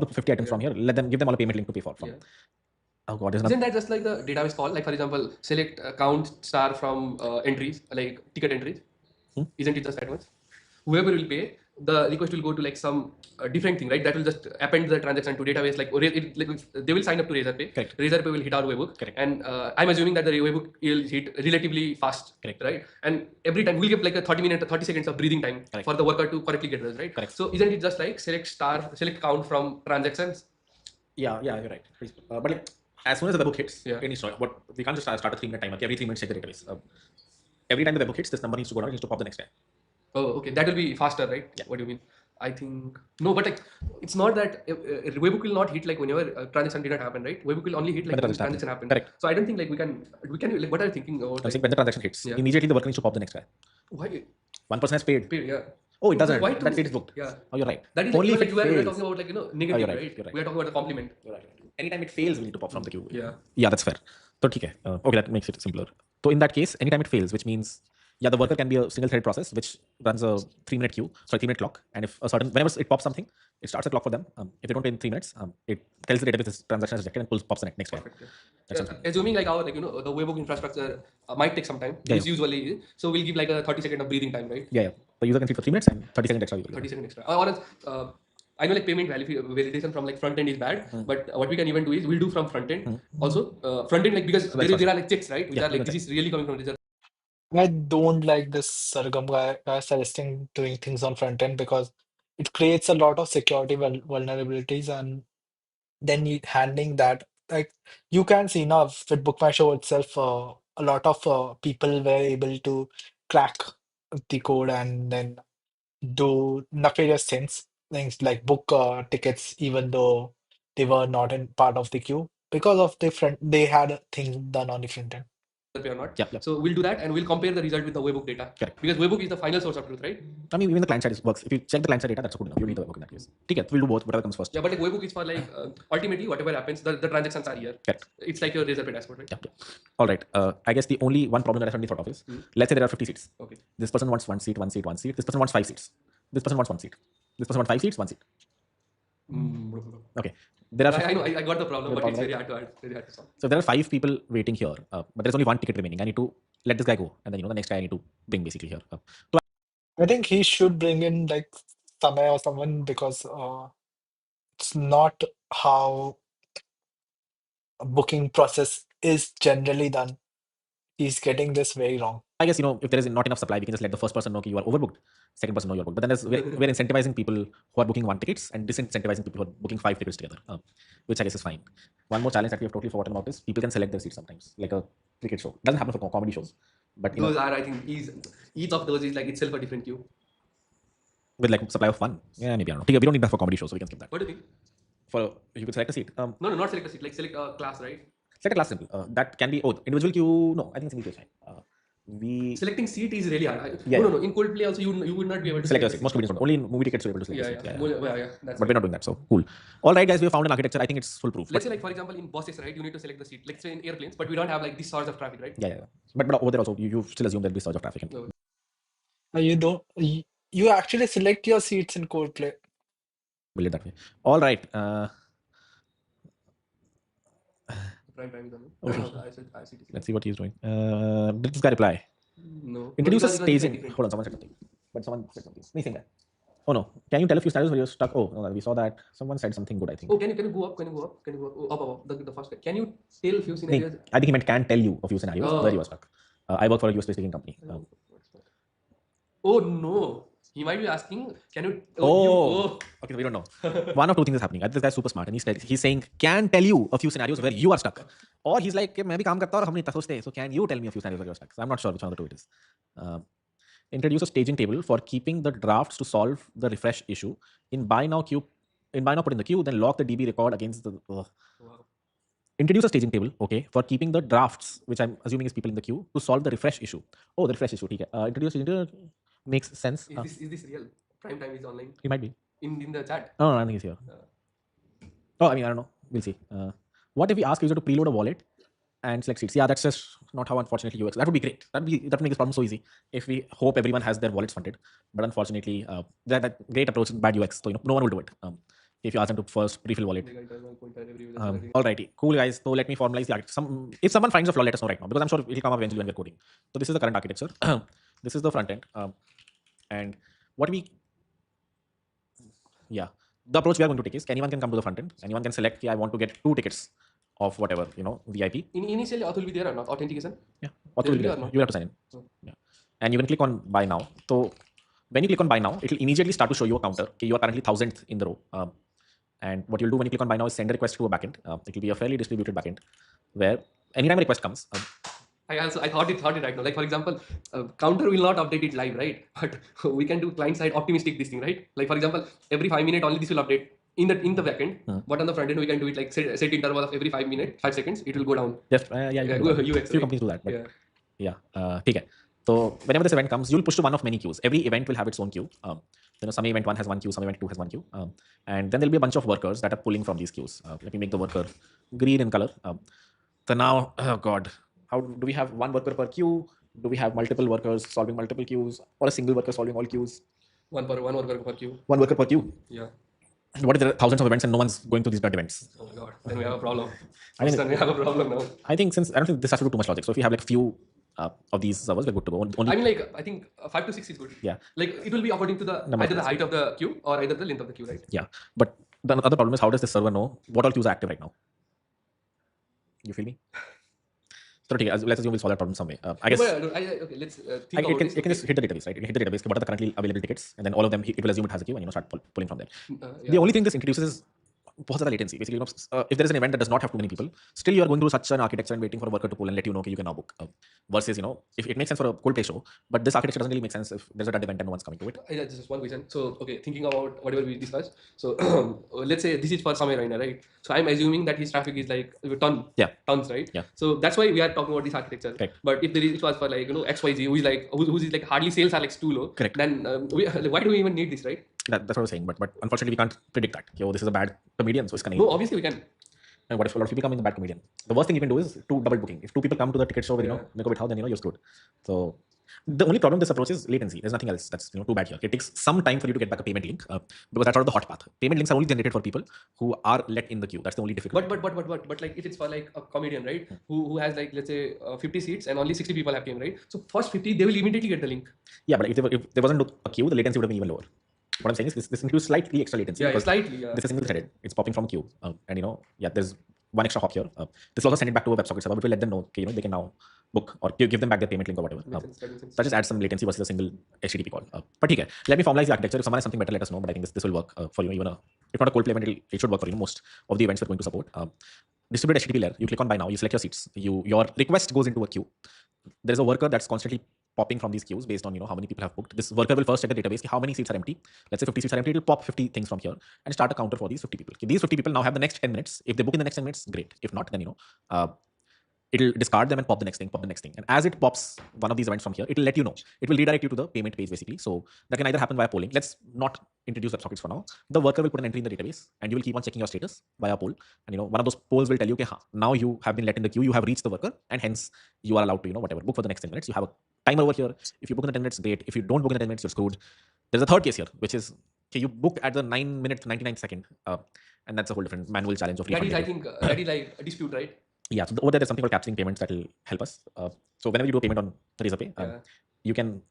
the 50 items from here. Give them all a payment link to pay for. From. Oh god, Isn't that just like the database call? Like for example, select count star from entries, like ticket entries. Isn't it just that much? Whoever will pay, the request will go to like some different thing, right? That will just append the transaction to database. Like they will sign up to Razorpay. Correct. Razorpay will hit our webhook. Correct. And I'm assuming that the webhook will hit relatively fast. Correct. Right? And every time we'll give like a 30 seconds of breathing time for the worker to correctly get this, right? Correct. So isn't it just like select count from transactions? Yeah, you're right. But like, as soon as the webhook hits, we can't just start a 3-minute timer. Every 3 minutes check the database. Every time the webhook hits, this number needs to go down. It needs to pop the next guy. Oh, okay. That will be faster, right? Yeah. What do you mean? I think no, but like it's not that webhook will not hit like whenever transaction did not happen, right? Webhook will only hit like when transaction happened. Correct. So I don't think like we can like what are you thinking about? I'm saying when the transaction hits, immediately the worker needs to pop the next guy. Why? One person has paid. Yeah. Oh, it doesn't. Why That fate is booked. Yeah. Oh, you're right. That is only like, if it we're fails. talking about like negative, you're right. right? You're right. We are talking about the compliment. You're right. Anytime it fails, we need to pop from the queue. Yeah. That's fair. So, okay, that makes it simpler. So, in that case, anytime it fails, which means the worker can be a single thread process which runs a 3-minute clock. And if whenever it pops something, it starts a clock for them. If they don't pay in 3 minutes, it tells the database this transaction is rejected and pops the next one. Assuming like our the webhook infrastructure might take some time. It's usually so we'll give like a 30-second of breathing time, right? Yeah. The user can sleep for 3 minutes and 30 seconds extra. 30 seconds extra. Or else, I know like payment validation from like front end is bad, but what we can even do is we'll do from front end also. Front end like because there are like checks, right? Which are like this is really coming from this. I don't like this Sargam guy suggesting doing things on front end because it creates a lot of security vulnerabilities, and then handling that, like you can see now with Book My Show itself, a lot of people were able to crack the code and then do nefarious things like book tickets even though they were not in part of the queue because of they had a thing done on the front end. Or not. Yeah. So we'll do that and we'll compare the result with the webhook data. Correct. Because webhook is the final source of truth, right? I mean, even the client side works. If you check the client side data, that's good enough. You don't need the webhook in that case. Okay, we'll do both. Whatever comes first. Yeah, but like webhook is for like ultimately whatever happens, the transactions are here. Correct. It's like your Razorpay dashboard, right? Yeah. All right. I guess the only one problem that I suddenly thought of is, let's say there are 50 seats. Okay. This person wants 1 seat, 1 seat, 1 seat. This person wants 5 seats. This person wants 1 seat. This person wants 5 seats, 1 seat. Okay. There are. I know. I got the problem, but it's right? very hard to solve. So there are 5 people waiting here, but there's only 1 ticket remaining. I need to let this guy go, and then the next guy I need to bring basically here. So I think he should bring in like Samay or someone because it's not how a booking process is generally done. He's getting this very wrong. I guess if there is not enough supply, we can just let the first person know you are overbooked. Second person know you're booked. But then we're incentivizing people who are booking 1 tickets and disincentivizing people who are booking 5 tickets together, which I guess is fine. One more challenge that we have totally forgotten about is people can select their seats sometimes, like a cricket show. Doesn't happen for comedy shows, but Those are, I think, each of those is like itself a different queue. with like supply of 1. Yeah, maybe I don't know. We don't need that for comedy shows, so we can skip that. What do you think? You could select a seat. No, not select a seat. Like select a class, right? Select a class simple. That can be individual queue. No, I think single queue is fine. Selecting seat is really hard. Yeah. No. In Coldplay also, you would not be able to select a seat. Most comedians don't. Only in movie tickets you're able to select a seat. Yeah. That's But we're not doing that, so cool. All right, guys, we have found an architecture. I think it's foolproof. Let's say, like for example, in buses, right? You need to select the seat. Let's say in airplanes, but we don't have like this source of traffic, right? Yeah. But over there also, you still assume there'll be surge of traffic. You don't. You actually select your seats in Coldplay. Build it that way. All right. prime time is online. ICTC. Let's see what he's doing. Did this guy reply? No. Introduce a It was staging. different. Hold on, someone said something. But someone said something. Same guy. Oh no. Can you tell a few scenarios where you're stuck? Oh no, we saw that. Someone said something good, I think. Oh, can you go up? Can you go up? Can you go up? The first guy. Can you tell a few scenarios? I think he meant can tell you a few scenarios where you are stuck. I work for a US based company. Oh no. He might be asking, can you? Okay, so we don't know. One of two things is happening. This guy's super smart, and he's saying can tell you a few scenarios where you are stuck, or he's like, मैं भी काम करता हूँ और हम नहीं सोचते. So can you tell me a few scenarios where you're stuck? So I'm not sure which one of the two it is. Introduce a staging table for keeping the drafts to solve the refresh issue. In buy now queue, put in the queue, then lock the DB record against the. Wow. Introduce a staging table, okay, for keeping the drafts, which I'm assuming is people in the queue, to solve the refresh issue. Oh, the refresh issue. Okay. Introduce staging table makes sense. Is this real? Prime time is online. He might be. In the chat. No, I think he's here. Oh, I mean, I don't know. We'll see. What if we ask user to preload a wallet and select seats? Yeah, that's just not how, unfortunately, UX. That would be great. That would make this problem so easy if we hope everyone has their wallets funded. But unfortunately, that great approach is bad UX. So no one will do it. If you ask them to first refill wallet. Alrighty, cool guys. So let me formalize the architecture. If someone finds a flaw, let us know right now because I'm sure it'll come up eventually when we're coding. So this is the current architecture. This is the front end, and what we. Yeah, the approach we are going to take is anyone can come to the front end. Anyone can select, I want to get 2 tickets of whatever, VIP. Initially, auth will be there or not? Authentication? Yeah, auth will be there. You have to sign in. Yeah. And you can click on buy now. So when you click on buy now, it will immediately start to show you a counter. Okay, you are currently 1000th in the row. And what you'll do when you click on buy now is send a request to a backend. It will be a fairly distributed backend where anytime a request comes. I thought it right now. Like for example, counter will not update it live, right? But we can do client side optimistic this thing, right? Like for example, every 5 minutes only this will update in the backend. But on the front end we can do it like set interval of every 5 seconds. It will go down. Just UX. Few companies do that. But yeah. Okay. So whenever this event comes, you'll push to one of many queues. Every event will have its own queue. Some event 1 has one queue, some event 2 has one queue, and then there'll be a bunch of workers that are pulling from these queues. Let me make the worker green in color. So now, oh god, how do we have one worker per queue? Do we have multiple workers solving multiple queues, or a single worker solving all queues? One worker per queue. One worker per queue. Yeah. What if there are thousands of events and no one's going to these bad events? Oh my god, then we have a problem. Then we have a problem now. I don't think this has to do too much logic. So if you have like few of these servers, we're good to go. I think 5 to 6 is good. Yeah. Like it will be according to either the height of the queue or either the length of the queue, right? Yeah. But the other problem is how does the server know what all queues are active right now? You feel me? So let's assume we'll solve that problem some way. I guess. Okay, let's think about this. It can just hit the database, right? It can hit the database. What are the currently available tickets, and then all of them it will assume it has a queue, and start pulling from there. Yeah. The only thing this introduces is latency. Basically, if there is an event that does not have too many people, still you are going through such an architecture and waiting for a worker to pull and let you know, okay, you can now book. Versus, if it makes sense for a Coldplay show, but this architecture doesn't really make sense if there's a dead event and no one's coming to it. Just one question. So, okay, thinking about whatever we discussed. So, let's say this is for Samir right now, right? So, I'm assuming that his traffic is like tons, right? Yeah. So that's why we are talking about this architecture. Correct. But if it was for like XYZ, who's like hardly sales are like too low. Correct. Then why do we even need this, right? That's what I was saying. But unfortunately, we can't predict that. This is a bad comedian, so it's No, obviously we can. And what if a lot of people come in the bad comedian? The worst thing you can do is double booking. If 2 people come to the ticket show with then you're screwed. So the only problem with this approach is latency. There's nothing else that's too bad here. It takes some time for you to get back a payment link because that's sort of the hot path. Payment links are only generated for people who are let in the queue. That's the only difficulty. But like if it's for like a comedian, right? Who has like let's say 50 seats and only 60 people have came, right? So first 50 they will immediately get the link. Yeah, but if there wasn't a queue, the latency would have been even lower. What I'm saying is this includes slightly extra latency. Yeah, slightly. Yeah. This is single threaded. It's popping from queue, and there's one extra hop here. This will also send it back to a WebSocket server, which will let them know, okay, they can now book or give them back their payment link or whatever. That just adds some latency versus a single HTTP call. But okay, let me formalize the architecture. If someone has something better, let us know. But I think this will work for you. Even if not a Coldplay event, it should work for you. Most of the events we're going to support. Distributed HTTP layer. You click on buy now. You select your seats. Your request goes into a queue. There's a worker that's constantly popping from these queues based on how many people have booked. This worker will first check the database, how many seats are empty. Let's say 50 seats are empty, it will pop 50 things from here and start a counter for these 50 people. These 50 people now have the next 10 minutes. If they book in the next 10 minutes, great. If not, then it'll discard them and pop the next thing. And as it pops one of these events from here, it'll let you know. It will redirect you to the payment page basically. So that can either happen via polling. Let's not introduce WebSockets for now. The worker will put an entry in the database and you will keep on checking your status via poll. And one of those polls will tell you, okay, now you have been let in the queue, you have reached the worker, and hence you are allowed to, whatever, book for the next 10 minutes. You have a timer over here. If you book in the 10 minutes, great. If you don't book in the 10 minutes, you're screwed. There's a third case here, which is, okay, you book at the 9 minute 99 second. And that's a whole different manual challenge of refunding. That is, I think, that is like a dispute, right? Yeah, so over there's something called capturing payments that will help us. So whenever you do a payment on Razorpay, Yeah. you can.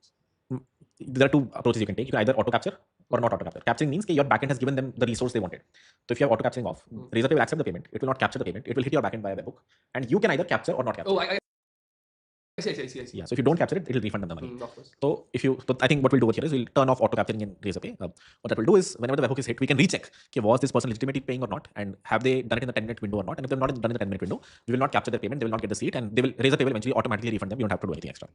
There are two approaches you can take. You can either auto capture or not auto capture. Capturing means that your backend has given them the resource they wanted. So if you have auto capturing off, Razorpay will accept the payment. It will not capture the payment. It will hit your backend via webhook, and you can either capture or not capture. Oh, I see. Yeah, so if you don't capture it, it will refund them the money. Of course. So I think what we'll do over here is we'll turn off auto capturing in Razorpay. What that will do is whenever the webhook is hit, we can recheck, okay, was this person legitimately paying or not, and have they done it in the 10-minute window or not? And if they've not done it in the 10-minute window, we will not capture their payment. They will not get the receipt, and Razorpay will eventually automatically refund them. You don't have to do anything extra.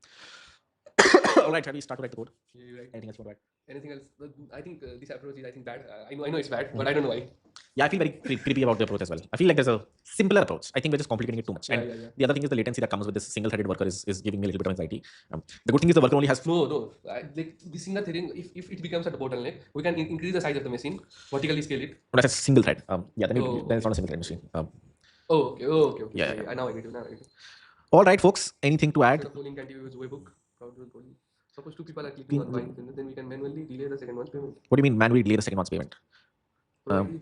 All right, shall we start to write the code? Right. Anything else you want to add? Anything else? I think this approach is bad. I know it's bad, but I don't know why. Yeah, I feel very creepy about the approach as well. I feel like there's a simpler approach. I think we're just complicating it too much. And the other thing is the latency that comes with this single-threaded worker is giving me a little bit of anxiety. The good thing is the worker only has No. Like this single threading, if it becomes at a bottleneck, we can increase the size of the machine, vertically scale it. that's a single thread. Yeah, then it's not a single thread machine. Okay. Yeah. Sorry, now I get you. All right, folks. Anything to add? Instead of polling, can you use webhook? Suppose two people are clicking on one, then we can manually delay the second one's payment. What do you mean manually delay the second one's payment?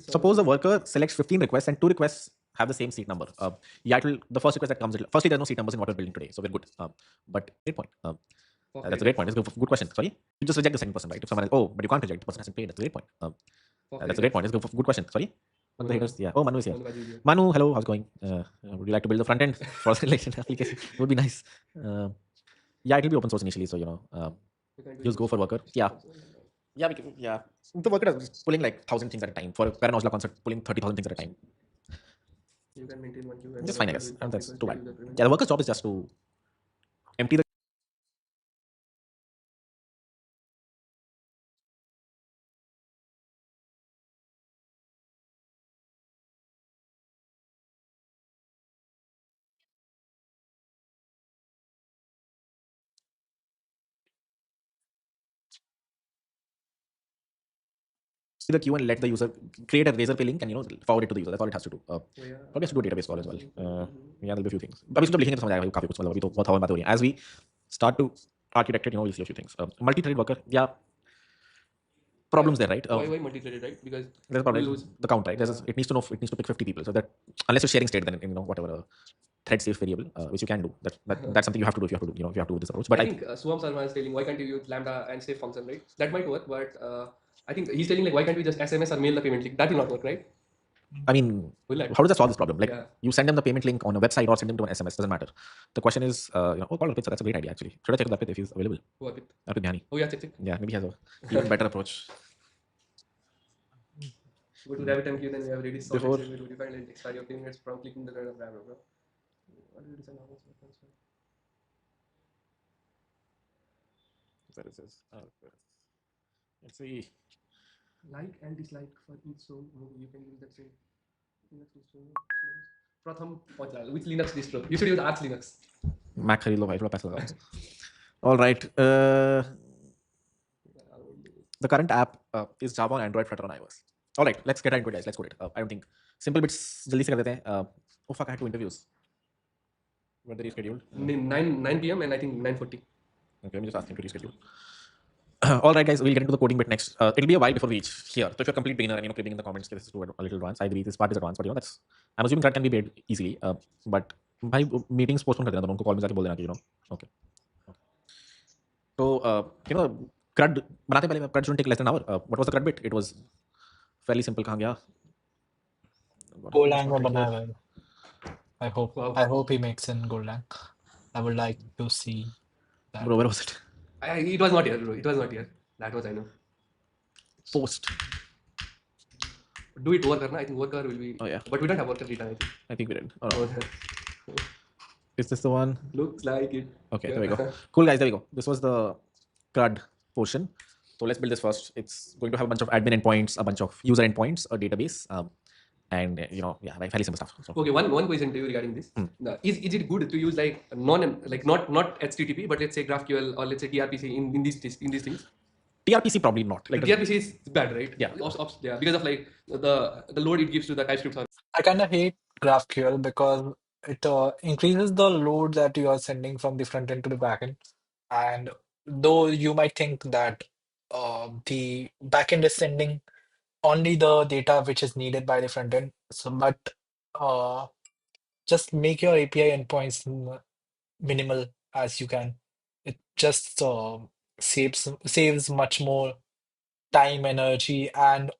Suppose the worker selects 15 requests and 2 requests have the same seat number. The first request that comes, firstly, there's no seat numbers in what we're building today, so we're good. But great point. That's a great point. That's a good question. Sorry, you just reject the second person, right? If someone else, but you can't reject, the person hasn't paid. That's a great point. That's a great point. That's a good question. Sorry. One of the haters, yeah. Oh, Manu is here. Manu, hello. How's it going? Would you like to build the front end for the relation application? It would be nice. Yeah, it will be open source initially, so just go for worker. Yeah. The worker is pulling like 1,000 things at a time. For a Paranoia concept, pulling 30,000 things at a time. You can maintain one queue. Just fine, I guess. And that's too bad. Yeah, the worker's job is just to empty the. The queue and let the user create a Razorpay link and forward it to the user. That's all it has to do. Probably has to do a database call as well. Yeah, there'll be a few things. But इसको लिखेंगे तो समझ आएगा काफी कुछ मतलब अभी तो बहुत हवा में बात हो रही है. As we start to architect it, we'll see a few things. Multi-threaded worker, yeah. Problems there, right? Why multi-threaded, right? Because there's a problem. The count, right? It needs to pick 50 people. So that unless you're sharing state, then whatever thread safe variable, which you can do. That's something you have to do if you have to do. If you have to do this approach. But I think Swam Sarma is telling why can't you use lambda and safe function, right? That might work, but I think he's telling like why can't we just SMS or mail the payment link? That will not work, right? I mean, how does that solve this problem? Like you send them the payment link on a website or send them to an SMS, doesn't matter. The question is, call Arpit, so that's a great idea actually. Should I check with Arpit if he's available? Who Arpit? Arpit Bhani. Oh yeah, check. Yeah, maybe he has a even better approach. Go to RabbitMQ, then we have ready before we define an expiry of 10 minutes from clicking the blah blah blah. What do you decide how much? Let's see. Like and dislike for each so you can use that same Linux distro. Pratham which Linux distro? You should use Arch Linux. Mac खरीद लो भाई थोड़ा पैसा लगाओ. All right. The current app is Java on Android, Flutter on iOS. All right, let's get into it, guys. Let's code it. I don't think simple bits जल्दी से कर देते हैं. Oh fuck, I had 2 interviews. Were they rescheduled? 9 p.m. and I think 9:40. Okay, let me just ask him to reschedule. All right, guys, we'll get into the coding bit next. It'll be a while before we reach here. So if you're a complete beginner and creeping in the comments, this is a little advanced. I agree, this part is advanced, but that's. I'm assuming that can be made easily. But by meetings postpone कर देना दोनों को call में जाके बोल देना कि Okay. So CRUD बनाते पहले CRUD shouldn't take less than an hour. What was the CRUD bit? It was fairly simple. कहाँ गया? Golang में बनाया है. I hope he makes in Golang. I would like to see that. Bro, where was it? It was not here, bro. It was not here. That was I know. Post. Do it worker, I think worker will be. Oh yeah. But we don't have worker written. I think we did. Oh, no. Is this the one? Looks like it. Okay, there we go. Cool, guys. There we go. This was the CRUD portion. So let's build this first. It's going to have a bunch of admin endpoints, a bunch of user endpoints, a database, and fairly simple stuff. So. Okay, one question to you regarding this. Is it good to use like not HTTP, but let's say GraphQL or let's say gRPC in these things? gRPC probably not. Like gRPC is bad, right? Yeah. Because of like the load it gives to the TypeScript server. I kind of hate GraphQL because it increases the load that you are sending from the front end to the back end. And though you might think that the back end is sending only the data which is needed by the front end, but just make your API endpoints minimal as you can. It just saves much more time, energy, and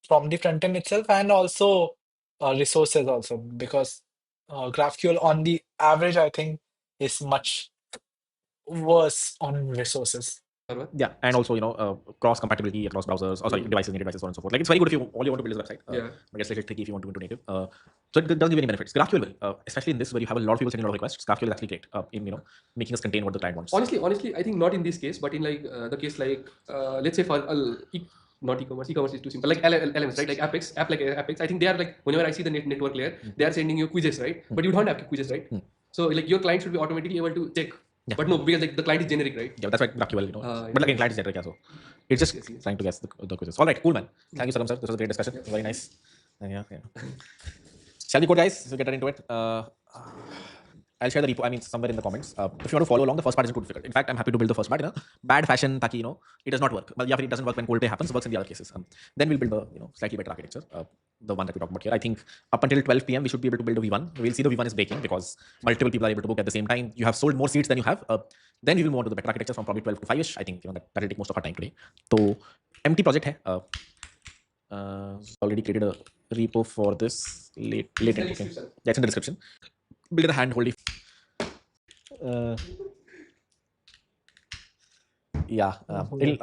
from the front end itself, and also resources also, because GraphQL on the average, I think, is much worse on resources. Yeah, and also cross compatibility across browsers, or sorry, devices, native devices, so on and so forth. Like it's very good if you all you want to build is a website. Yeah. But it's a little tricky if you want to go into native. So it doesn't give any benefits. GraphQL will, especially in this where you have a lot of people sending a lot of requests. GraphQL is actually great in making us contain what the client wants. Honestly, I think not in this case, but in like the case like let's say for not e-commerce. E-commerce is too simple. Like LMS, right? Like app like Apex. I think they are like, whenever I see the network layer, they are sending you quizzes, right? But you don't have quizzes, right? So like your client should be automatically able to check. Yeah. But no, because like the client is generic, right? Yeah, that's why GraphQL, but again, client is generic, yeah, so it's just Yes. trying to guess the quizzes. All right, cool, man. Thank you, Salam, sir. This was a great discussion. Very nice. And yeah. Shall we go, guys? So get into it. I'll share the repo. I mean, somewhere in the comments. If you want to follow along, the first part isn't too difficult. In fact, I'm happy to build the first part in a bad fashion, taki, it does not work. But yeah, it doesn't work when cold pay happens. It works in the other cases. Then we'll build a slightly better architecture. The one that we talked about here. I think up until 12 p.m. we should be able to build a V1. We'll see the V1 is breaking because multiple people are able to book at the same time. You have sold more seats than you have. Then we will move on to the better architecture from probably 12 to 5ish. I think that will take most of our time today. So empty project hai. Already created a repo for this latent. Okay. Yeah, it's in the description. Build it a hand-holdy. Our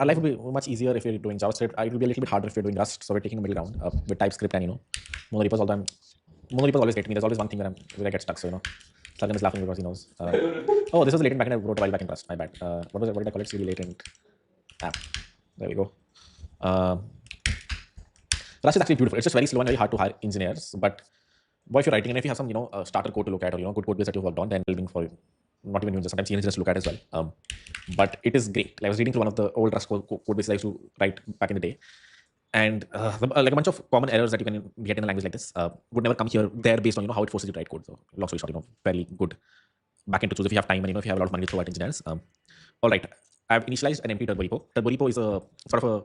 life will be much easier if you're doing JavaScript. It will be a little bit harder if you're doing Rust. So we're taking a middle ground with TypeScript and monorepos. Although monorepos always get me. There's always one thing where I get stuck. So Sargam is laughing because he knows. Oh, this was a latent backend I wrote a while back in Rust. My bad. What did I call it? CD latent app. There we go. Rust is actually beautiful. It's just very slow and very hard to hire engineers. But boy, if you're writing and if you have some starter code to look at or good code base that you've worked on, then building for not even users, sometimes engineers look at as well. But it is great. I was reading through one of the old Rust code bases I used to write back in the day, and like a bunch of common errors that you can get in a language like this would never come there based on how it forces you to write code. So long story short, fairly good backend to choose if you have time and if you have a lot of money to throw at engineers. All right, I've initialized an empty turbo repo. Turbo repo is a sort of a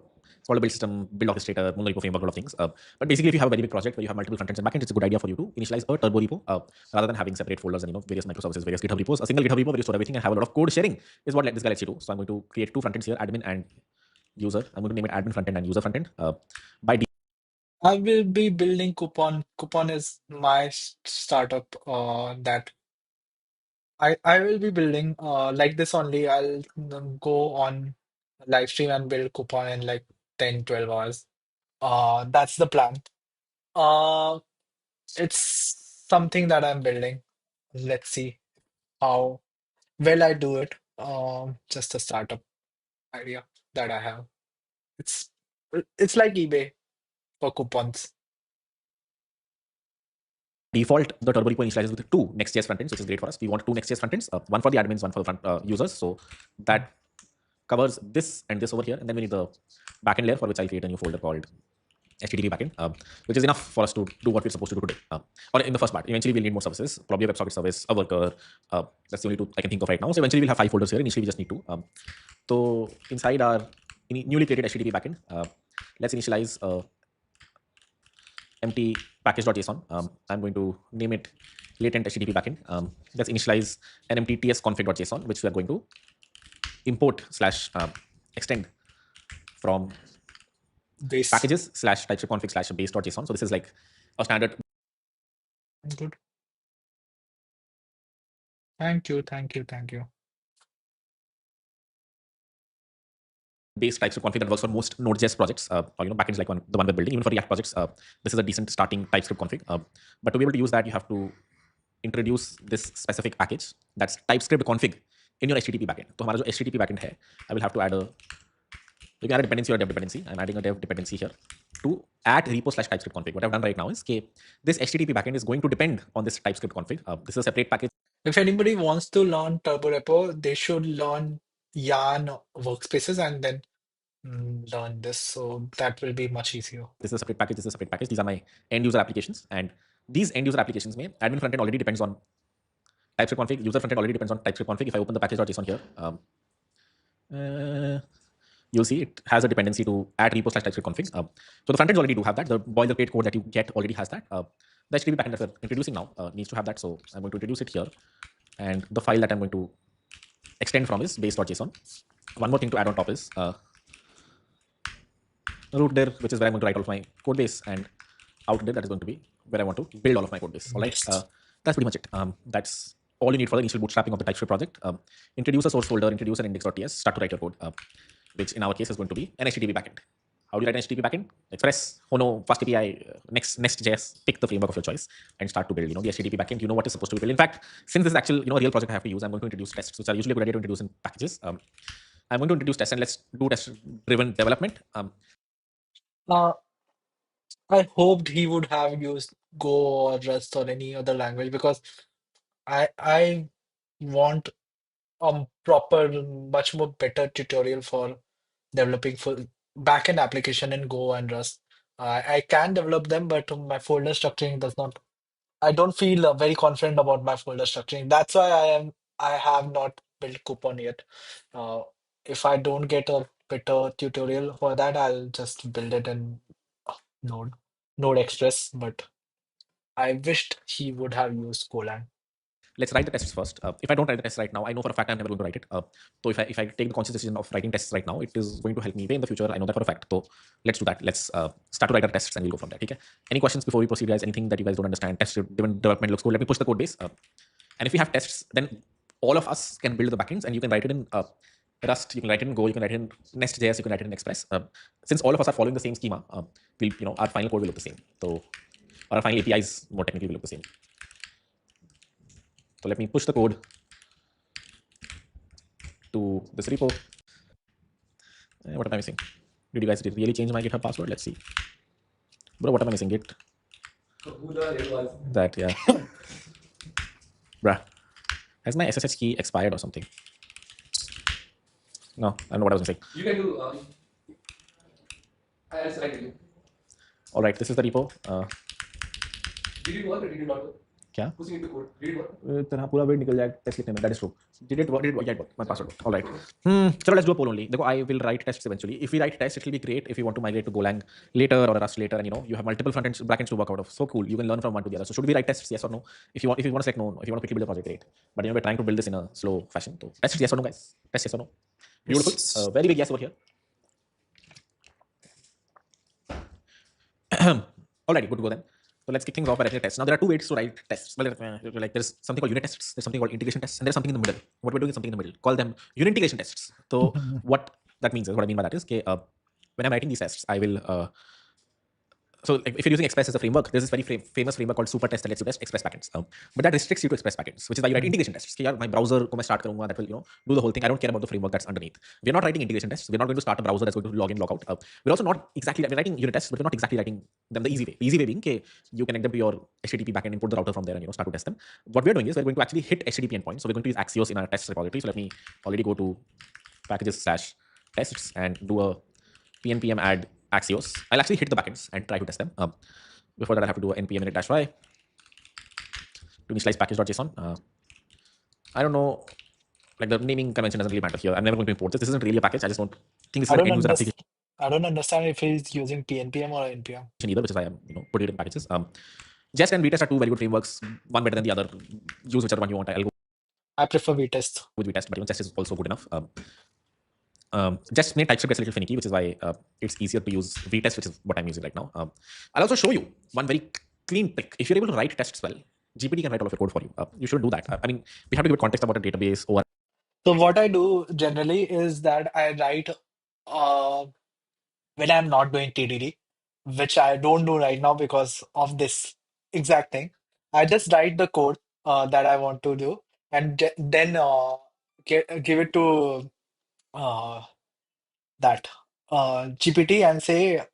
called a build system, build orchestrator, monorepo framework, a lot of things. But basically, if you have a very big project where you have multiple frontends and backends, it's a good idea for you to initialize a turbo repo rather than having separate folders and various microservices, various GitHub repos. A single GitHub repo where you store everything and have a lot of code sharing is what this guy lets you do. So I'm going to create two frontends here, admin and user. I'm going to name it admin frontend and user frontend. By default, I will be building Coupon. Coupon is my startup that I will be building like this only. I'll go on live stream and build Coupon in like 10, 12 hours. That's the plan. Uh, it's something that I'm building. Let's see how well I do it. Just a startup idea that I have. It's it's like eBay for coupons. default, the turbo repo initializes with two Next.js frontends, which is great for us. We want two Next.js frontends, one for the admins, one for the front users. So that covers this and this over here. And then we need the backend layer for which I'll create a new folder called HTTP backend, which is enough for us to do what we're supposed to do today. Or in the first part, eventually we'll need more services, probably a WebSocket service, a worker. That's the only two I can think of right now. So eventually we'll have 5 folders here. Initially we just need 2. So inside our newly created HTTP backend, let's initialize empty package.json. I'm going to name it latent HTTP backend. Let's initialize an empty tsconfig.json, which we are going to import / extend from Base. packages / TypeScript config / base.json. So this is like a standard. Good. Thank you. Base TypeScript config that works for most Node.js projects, or backends like the one we're building. Even for React projects, this is a decent starting TypeScript config. But to be able to use that, you have to introduce this specific package that's TypeScript config in your HTTP backend. So हमारा जो HTTP backend है, I will have to add a dependency or a dev dependency. I'm adding a dev dependency here to add repo / TypeScript config. What I've done right now is this HTTP backend is going to depend on this TypeScript config. This is a separate package. If anybody wants to learn Turbo Repo, they should learn Yarn workspaces and then learn this. So that will be much easier. This is a separate package. This is a separate package. These are my end user applications, and these end user applications may admin frontend already depends on TypeScript config. User frontend already depends on TypeScript config. If I open the package.json here, you'll see it has a dependency to add repo / TypeScript config. So the frontends already do have that. The boilerplate code that you get already has that. the HTTP backend that we're introducing now needs to have that. So I'm going to introduce it here. And the file that I'm going to extend from is base.json. One more thing to add on top is root dir, which is where I'm going to write all of my code base, and out dir, that is going to be where I want to build all of my code base. All right, that's pretty much it. That's all you need for the initial bootstrapping of the TypeScript project. Introduce a source folder, introduce an index.ts, start to write your code, which in our case is going to be an HTTP backend. How do you write an HTTP backend? Express, Hono, Fast API, Next.js, pick the framework of your choice and start to build, the HTTP backend. You know what is supposed to be built. In fact, since this is actual, a real project I have to use, I'm going to introduce tests, which are usually a good idea to introduce in packages. I'm going to introduce tests, and let's do test-driven development. Uh, I hoped he would have used Go or Rust or any other language because I want a proper, much more better tutorial for developing full backend application in Go and Rust. I can develop them, but my folder structuring does not. I don't feel very confident about my folder structuring. That's why I have not built Coupon yet. Uh, if I don't get a better tutorial for that, I'll just build it in Node, Node Express. But I wished he would have used Golang. Let's write the tests first. If I don't write the tests right now, I know for a fact I'm never going to write it. So if I take the conscious decision of writing tests right now, it is going to help me way in the future. I know that for a fact. So let's do that. Let's start to write our tests and we'll go from there. Okay? Any questions before we proceed, guys? Anything that you guys don't understand? Test-driven development looks cool. Let me push the code base. And if we have tests, then all of us can build the backends, and you can write it in Rust, you can write it in Go, you can write it in Nest.js, you can write it in Express. Since all of us are following the same schema, our final code will look the same. So our final APIs more technically will look the same. So let me push the code to this repo. What am I missing? Did you guys really change my GitHub password? Let's see. Bro, what am I missing? Git. That, yeah. Bruh. Has my SSH key expired or something? No, I don't know what I was missing. You can do. I'll select it. All right, this is the repo. Did it work or did it not work? क्या? Pushing into code. Did it work? तेरा पूरा wait निकल जाएगा test लिखने में. That is true. Did it work? Yeah, it worked. My password worked. All right. So let's do a poll only. देखो, I will write tests eventually. If we write tests, it will be great if you want to migrate to Golang later or Rust later, and you have multiple front ends, backends to work out of. So cool. You can learn from one to the other. So should we write tests? Yes or no? If you want to select no. If you want to quickly build a project, great. But we're trying to build this in a slow fashion. So tests yes or no, guys? Tests yes or no? Beautiful. Very big yes over here. Alrighty, good to go then. So let's kick things off by writing a test. Now there are two ways to write tests. Well, like there's something called unit tests, there's something called integration tests, and there's something in the middle. What we're doing is something in the middle. Call them unit integration tests. So what that means is, what I mean by that is, okay, when I'm writing these tests, I will so if you're using Express as a framework, there's this very famous framework called super test that lets you test Express packets. But that restricts you to Express packets, which is why you write integration tests. Okay, my browser ko main start karunga, that will do the whole thing. I don't care about the framework that's underneath. We're not writing integration tests. We're not going to start a browser that's going to log in, log out. We're also not exactly writing unit tests, but we're not exactly writing them the easy way. The easy way being, okay, you connect them to your HTTP backend, input the router from there, and start to test them. What we're doing is we're going to actually hit HTTP endpoints. So we're going to use Axios in our test repository. So let me already go to packages/tests and do a npm add Axios. I'll actually hit the backends and try to test them. Before that, I have to do npm init-y to initialize package.json. I don't know, like the naming convention doesn't really matter here. I'm never going to import this. This isn't really a package. I just don't think this is an end user application I don't understand if he's using PNPM or NPM. either, which is why I'm put it in packages. Jest and Vitest are two very good frameworks, one better than the other. Use whichever one you want. I'll go I prefer Vitest. with Vitest, but even Jest is also good enough. Just made TypeScript gets a little finicky, which is why it's easier to use Vitest, which is what I'm using right now. I'll also show you one very clean trick. If you're able to write tests well, GPT can write all of your code for you. You should do that. I mean, we have to give it context about a database or. So what I do generally is that I write when I'm not doing TDD, which I don't do right now because of this exact thing. I just write the code that I want to do, and then give it to that GPT and say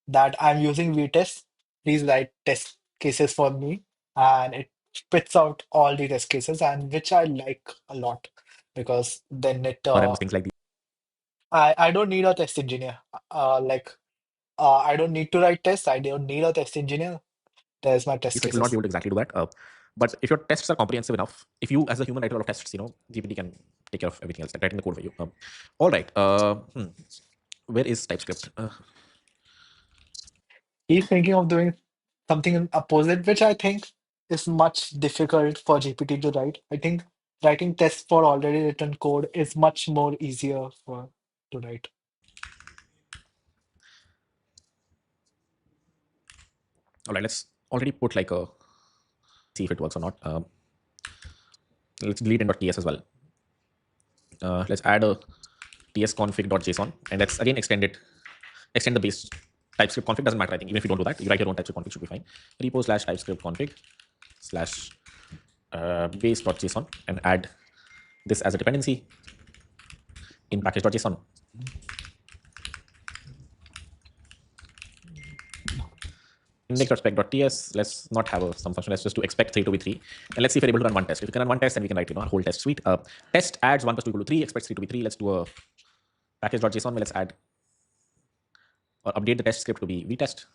that I'm using VTest. Please write test cases for me, and it spits out all the test cases, and which I like a lot because then it things like these. I don't need a test engineer. I don't need to write tests. I don't need a test engineer. There's my test It will not be cases. able to exactly do that. But if your tests are comprehensive enough, if you as a human write a lot of tests, GPT can take care of everything else, like writing the code for you. All right. Where is TypeScript? He's thinking of doing something opposite, which I think is much difficult for GPT to write. I think writing tests for already written code is much more easier for to write. All right, let's already put like a see if it works or not. Let's delete in.ts as well. Let's add a tsconfig.json and let's again extend the base TypeScript config. Doesn't matter, I think. Even if you don't do that, you write your own TypeScript config, should be fine. Repo slash TypeScript config slash base.json and add this as a dependency in package.json. index.spec.ts. Let's not have some function. Let's just do expect 3 to be 3. And let's see if we're able to run one test. If we can run one test, then we can write, a whole test suite. Test adds 1 plus 2 equal to 3, expects 3 to be 3. Let's do a package.json where let's add or update the test script to be vtest.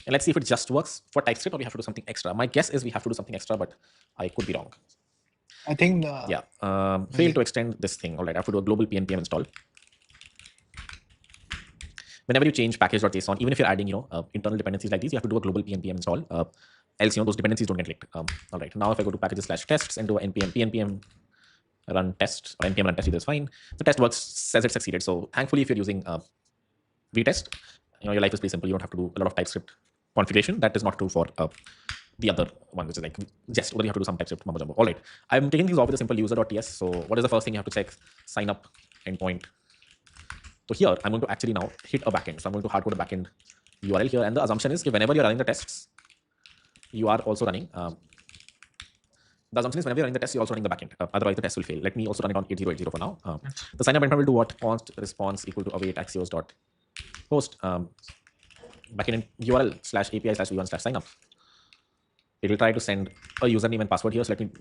And let's see if it just works for TypeScript or we have to do something extra. My guess is we have to do something extra, but I could be wrong. I think fail to extend this thing. All right, I have to do a global pnpm install. Whenever you change package.json, even if you're adding, internal dependencies like these, you have to do a global pnpm install. Else, those dependencies don't get linked. All right, now if I go to packages/tests and do a npm run test or npm run test, either is fine. The test works, says it succeeded. So thankfully, if you're using vtest, your life is pretty simple. You don't have to do a lot of TypeScript configuration. That is not true for the other one, which is like just whether you have to do some TypeScript mumbo jumbo. All right, I'm taking things off with a simple user.ts. So what is the first thing you have to check? Sign up endpoint. So here, I'm going to actually now hit a backend. So I'm going to hardcode a backend URL here. And the assumption is whenever you're running the tests, you are also running. The assumption is whenever you're running the test, you're also running the backend. Otherwise, the test will fail. Let me also run it on 8080 for now. The sign up endpoint will do what? Const response equal to await axios dot host backend URL slash API slash v1 slash sign up. It will try to send a username and password here. So let me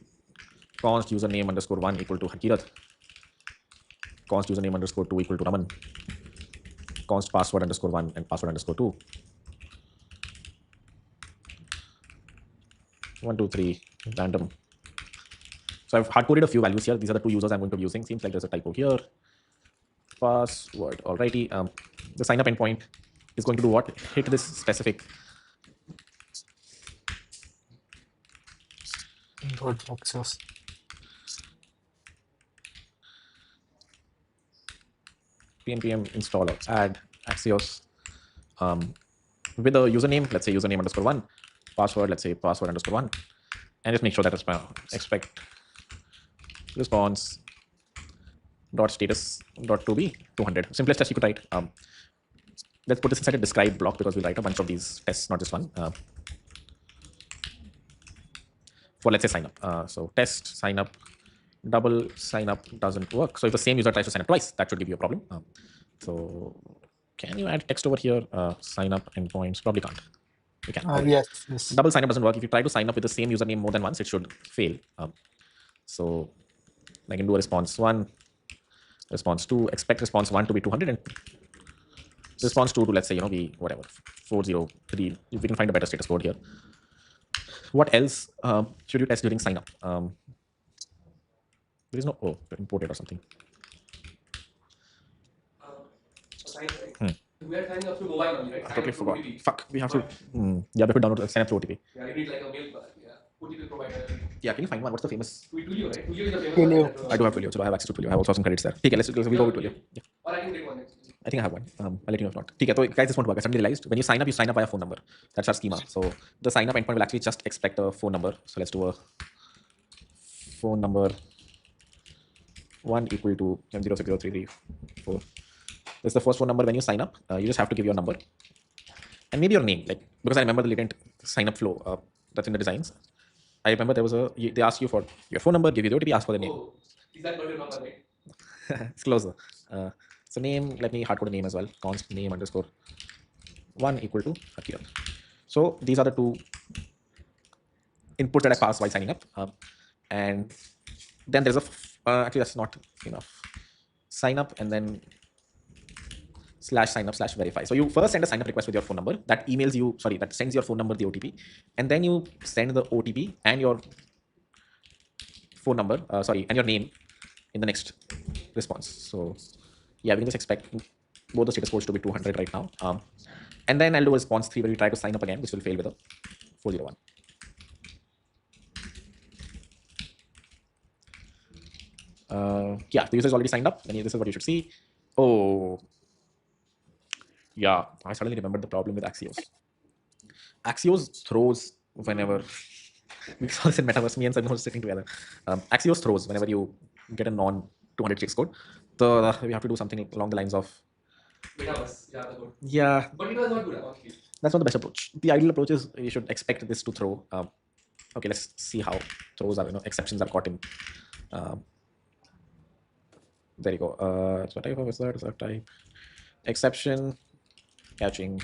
const username underscore 1 equal to harkirat. Const username underscore 2 equal to Raman. Const password underscore 1 and password underscore 2. 1, 2, 3, random. So I've hardcoded a few values here. These are the two users I'm going to be using. Seems like there's a typo here. Password. Alrighty. The sign up endpoint is going to do what? Hit this specific pnpm installer add axios with a username, let's say username underscore 1, password, let's say password underscore 1, and just make sure that it's expect response dot status dot to be 200. Simplest test you could write. Let's put this inside a describe block because we'll write a bunch of these tests, not just one. For let's say sign up. So test sign up, double sign up doesn't work. So if the same user tries to sign up twice, that should give you a problem. So can you add text over here? Sign up endpoints probably can't. You can. Yes. Double sign up doesn't work. If you try to sign up with the same username more than once, it should fail. So I can do a response 1, response 2, expect response 1 to be 200 and response 2 to let's say be whatever 403. If we can find a better status code here. What else should you test during sign up? There is no imported or something. We are signing up through mobile only, right? I totally forgot. OTP. Fuck, we have to. Yeah, we have to download sign up through OTP. Yeah, you need like a mail. OTP provider. Yeah, can you find one? What's the famous? Twilio, right? Twilio is the famous Twilio. one that, I do have Twilio, so I have access to Twilio. I have also some credits there. Okay, let's go with Twilio. Yeah. Or I can take one actually. I think I have one. I'll let you know if not. Okay, so guys, this won't work. I suddenly realized when you sign up via phone number. That's our schema. So the sign up endpoint will actually just expect a phone number. So let's do a phone number 1 equal to 0603334. This is the first phone number when you sign up. You just have to give your number and maybe your name, like because I remember the latent sign up flow that's in the designs. I remember there was they ask you for your phone number, give you the OTP, ask for the name. Oh, is that not your number, right? It's closer. So name, let me hardcode a name as well. Const name underscore 1 equal to Akira. So these are the two inputs that I pass while signing up. And then there's actually that's not enough. Sign up and then /sign up /verify. So you first send a sign up request with your phone number. That emails you, that sends your phone number the OTP, and then you send the OTP and your phone number, and your name in the next response. So yeah, we can just expect both the status codes to be 200 right now. And then I'll do a response 3 where we try to sign up again, which will fail with a 401. Yeah, the user is already signed up. Then this is what you should see. Oh, yeah, I suddenly remembered the problem with Axios. Axios throws whenever we saw this in Metaverse, me and Simon were sitting together. Axios throws whenever you get a non 200 checks code. So we have to do something along the lines of Metaverse, yeah, the code. yeah. But it was not good, honestly. That's not the best approach. The ideal approach is you should expect this to throw. Okay, let's see how throws are. Exceptions are caught in. There you go. So type of wizard, so type exception catching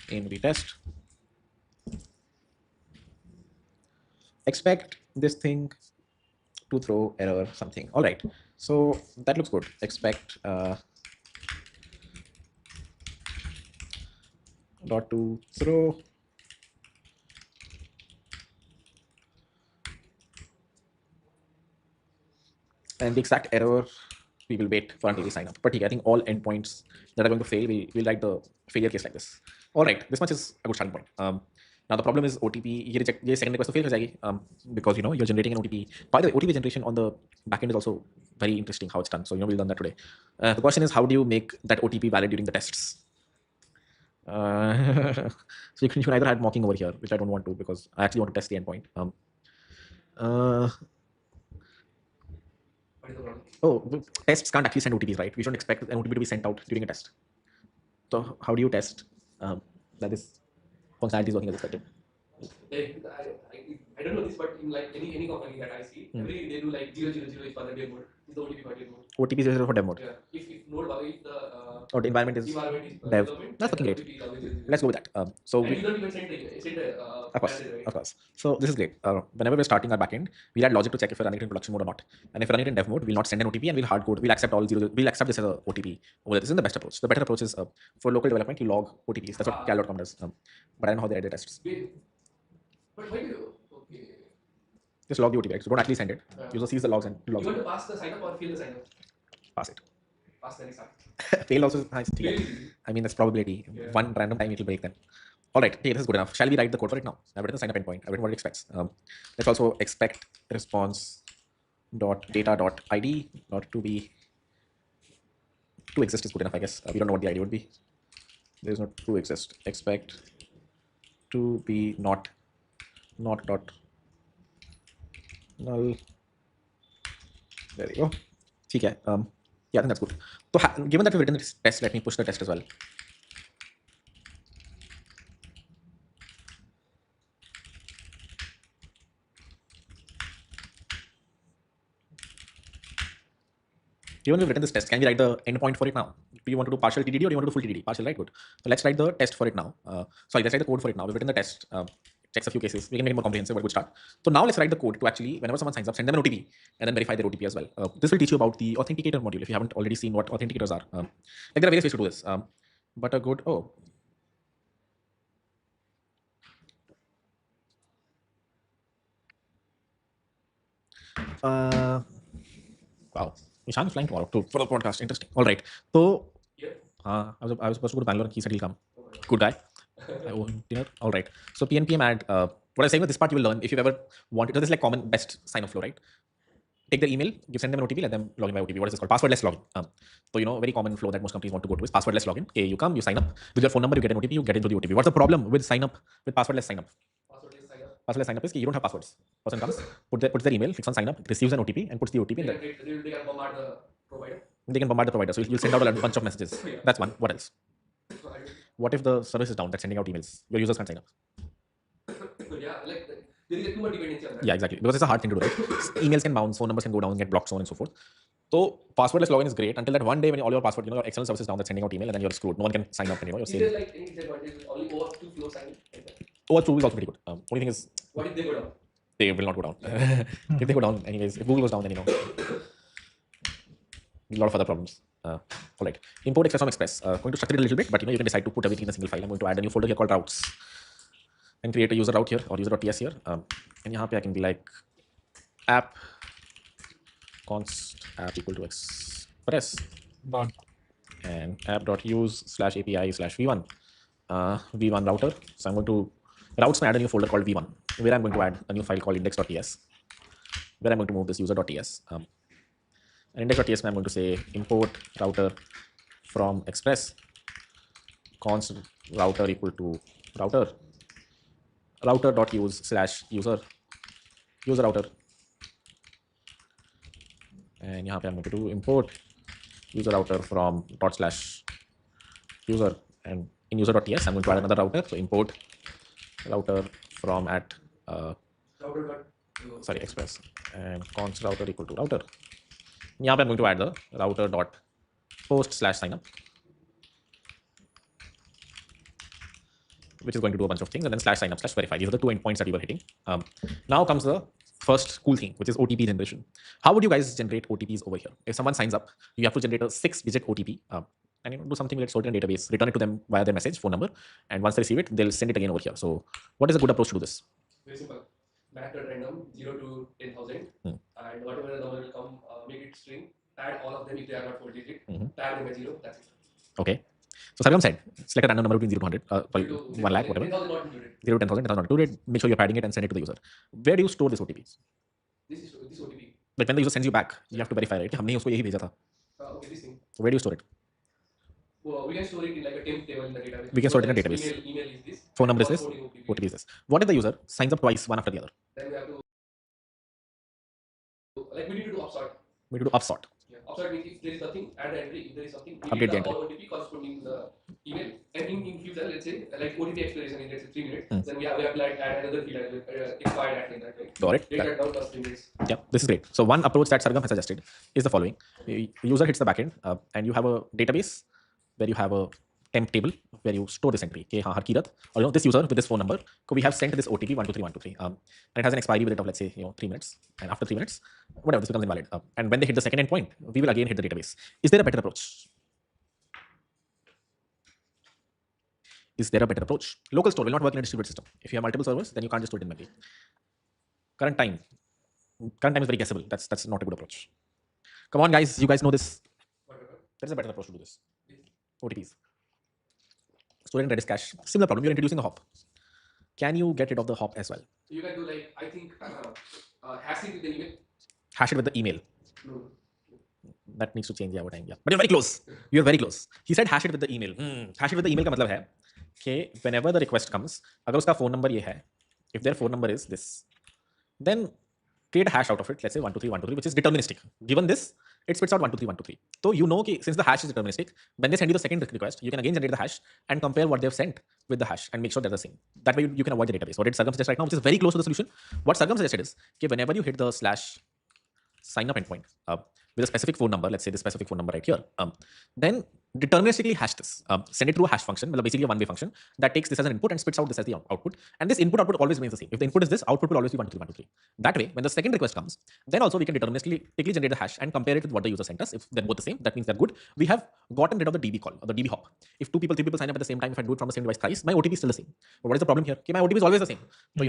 in the test. Expect this thing to throw error something. All right. So that looks good. Expect dot to throw and the exact error we will wait for until we sign up. But I think all endpoints that are going to fail, we'll write the failure case like this. All right, this much is a good starting point. Now the problem is OTP. Ye second request to fail because you're generating an OTP. By the way, OTP generation on the backend is also very interesting how it's done. So we'll learn that today. The question is, how do you make that OTP valid during the tests? So you can either add mocking over here, which I don't want to because I actually want to test the endpoint. Tests can't actually send OTPs, right? We shouldn't expect an OTP to be sent out during a test. So how do you test that this functionality is working as expected? I don't know this, but in like any company that I see, they do like 000 is for the dev mode. Is the OTP for dev mode. OTP 0 for dev mode. Yeah. If the environment is dev, that's fucking great. Let's go with that. So you don't even send of course. So this is great. Whenever we're starting our backend, we'll add logic to check if we're running it in production mode or not. And if we're running it in dev mode, we'll not send an OTP and we'll hard code. We'll accept all we'll accept this as a OTP. This is the best approach. The better approach is for local development, you log OTPs. That's what cal.com does. But I don't know how they write the tests. But why do you? Okay. Just log the OTP, right? So don't actually send it. User sees the logs and logs. You want to pass the sign up or fail the sign up? Pass it. Pass the sign Fail also is nice. I mean, that's probability. Yeah. One random time it will break then. All right, okay, this is good enough. Shall we write the code for it now? I've written the sign up endpoint. I've written what it expects. Let's also expect response dot data dot id not to be to exist is good enough, I guess. We don't know what the ID would be. There is no to exist. Expect to be not dot null. There we go. Okay. Yeah, I think that's good. So given that we've written this test, let me push the test as well. Given we've written this test, can we write the endpoint for it now? Do you want to do partial TDD or do you want to do full TDD? Partial, right? Good. So let's write the test for it now. Sorry, let's write the code for it now. We've written the test. Checks a few cases. We can make it more comprehensive, but good start. So now let's write the code to actually, whenever someone signs up, send them an OTP and then verify their OTP as well. This will teach you about the authenticator module if you haven't already seen what authenticators are. Like there are various ways to do this. But a good, wow. Ishan is flying tomorrow too for the podcast. Interesting. All right. So I was supposed to go to Bangalore and he said he'll come. Good guy. I owe him dinner. All right. So PNPM add. What I'm saying with this part you will learn if you've ever wanted. So this is like common best sign up flow, right? Take the email, you send them an OTP, let them log in by OTP. What is this called? Passwordless login. So very common flow that most companies want to go to is passwordless login. Okay, you come, you sign up with your phone number, you get an OTP, you get into the OTP. What's the problem with sign up with passwordless sign up? Passwordless sign up is you don't have passwords. Person comes, puts their email, clicks on sign up, receives an OTP, and puts the OTP in there. They can bombard the provider. They can bombard the provider. So you'll send out a bunch of messages. That's one. What else? What if the service is down that's sending out emails? Your users can't sign up. Yeah, like there is too much dependency on that. Yeah, exactly. Because it's a hard thing to do, right? Emails can bounce, phone numbers can go down, get blocked, so on and so forth. So passwordless login is great until that one day when all your password, your external service is down that's sending out email and then you're screwed. No one can sign up anymore. Is there like any disadvantage with only OAuth 2 flow signing? OAuth 2 is also pretty good. Only thing is, what if they go down? They will not go down. If they go down, anyways, if Google goes down, then a lot of other problems. All right. Import Express from Express. Going to structure it a little bit, but you can decide to put everything in a single file. I'm going to add a new folder here called routes and create a user route here or user.ts here. And here I can be like app const app equal to express. Dot. and app.use/API/v1 v1 router. So I'm going to routes and add a new folder called v1 where I'm going to add a new file called index.ts where I'm going to move this user.ts. And index.ts I'm going to say import router from express const router equal to router.use/user router. And यहाँ पे I'm going to do import user router from /user, and in user.ts I'm going to add another router. So import router from at express and const router equal to router. यहाँ पे I'm going to add the router dot post/signup, which is going to do a bunch of things, and then /signup/verify. These are the two endpoints that we were hitting. Now comes the first cool thing, which is OTP generation. How would you guys generate OTPs over here? If someone signs up, you have to generate a 6-digit OTP, and do something like store it in a database, return it to them via their message, phone number, and once they receive it, they'll send it again over here. So, what is a good approach to do this? Very simple. Max at random 0 to 10,000, and whatever the number will come, make it string. Add all of them if they are not 4-digit. Tag them by 0. That's it. Okay. So Sargam said, select a random number between 0 to 100, 1 lakh, whatever. 10,000 not included. 0 to 10,000, 10,000 not included. Make sure you're padding it and send it to the user. Where do you store this OTP? This OTP. Like when the user sends you back, you have to verify, right? हमने उसको यही भेजा था. Okay, this thing. So where do you store it? Well, we can store it in like a temp table in the database. We can store it in a database. Email is this. Phone number is this. OTP is this. What if the user signs up twice, one after the other? Then we have to, like, we need to do upsort. We need to do upsort. Yeah, upsort means if there is nothing, add the entry. If there is something, we Update the need entry. all OTP corresponding to the email. And in future, let's say, like OTP expiration is let's say 3 minutes. Then we have to like add another field as expired at like that. Right? Got it. Data down plus 3 minutes. Yeah, this is great. So one approach that Sargam has suggested is the following: user hits the backend, and you have a database where you have a temp table where you store this entry. Okay, harkirat, or this user with this phone number, we have sent this OTP 123123, and it has an expiry with it of let's say 3 minutes, and after 3 minutes, whatever, this becomes invalid. And when they hit the second endpoint, we will again hit the database. Is there a better approach? Is there a better approach? Local store will not work in a distributed system. If you have multiple servers, then you can't just store it in memory. Current time is very guessable. That's not a good approach. Come on, guys, you guys know this. There is a better approach to do this. OTPs. Store in Redis cache. Similar problem. You're introducing a hop. Can you get rid of the hop as well? You can do like, I think, hash it with the email. Hash it with the email. No. That needs to change over time. Yeah, but you're very close. You're very close. He said hash it with the email. Hash it with the email का मतलब है कि whenever the request comes, अगर उसका phone number ये है, if their phone number is this, then create a hash out of it. Let's say 123, which is deterministic. Given this, it spits out 123. So you know since the hash is deterministic, when they send you the second request, you can again generate the hash and compare what they've sent with the hash and make sure they're the same. That way you can avoid the database. What did Sargam suggest right now, which is very close to the solution? What Sargam suggested is, okay, whenever you hit the /signup endpoint with a specific phone number, let's say the specific phone number right here, then deterministically hash this. Send it through a hash function, basically a one-way function that takes this as an input and spits out this as the output. And this input-output always remains the same. If the input is this, output will always be 123. That way, when the second request comes, then also we can deterministically generate the hash and compare it with what the user sent us. If they're both the same, that means they're good. We have gotten rid of the DB call or the DB hop. If 3 people sign up at the same time, if I do it from the same device thrice, my OTP is still the same. But what is the problem here? Okay, my OTP is always the same. So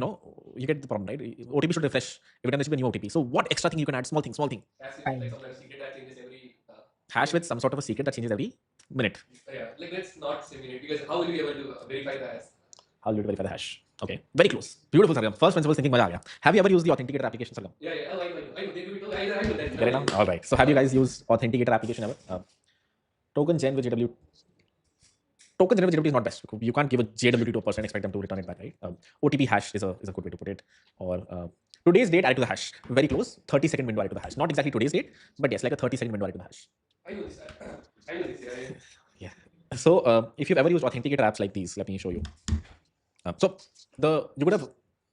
you get the problem, right? OTP should refresh every time there should be a new OTP. So what extra thing you can add? Small thing. Hash with some sort of a secret that changes every minute. Yeah, like let's not say minute, because how will you be able to verify the hash? How will you verify the hash? Okay, very close. Beautiful, Sargam. First principles thinking, maja aa gaya. Have you ever used the authenticator application, Sargam? Yeah, I know. They do it. I know that. Get it now? All right. So have you guys used authenticator application ever? Token gen with JW. Token gen with JW is not best. You can't give a JWT to a person and expect them to return it back, right? OTP hash is a good way to put it. Or today's date added to the hash. Very close. 30-second window added to the hash. Not exactly today's date, but yes, like a 30-second window added to the hash. I know this. I know this. Yeah. So if you've ever used authenticator apps like these, let me show you. So you would have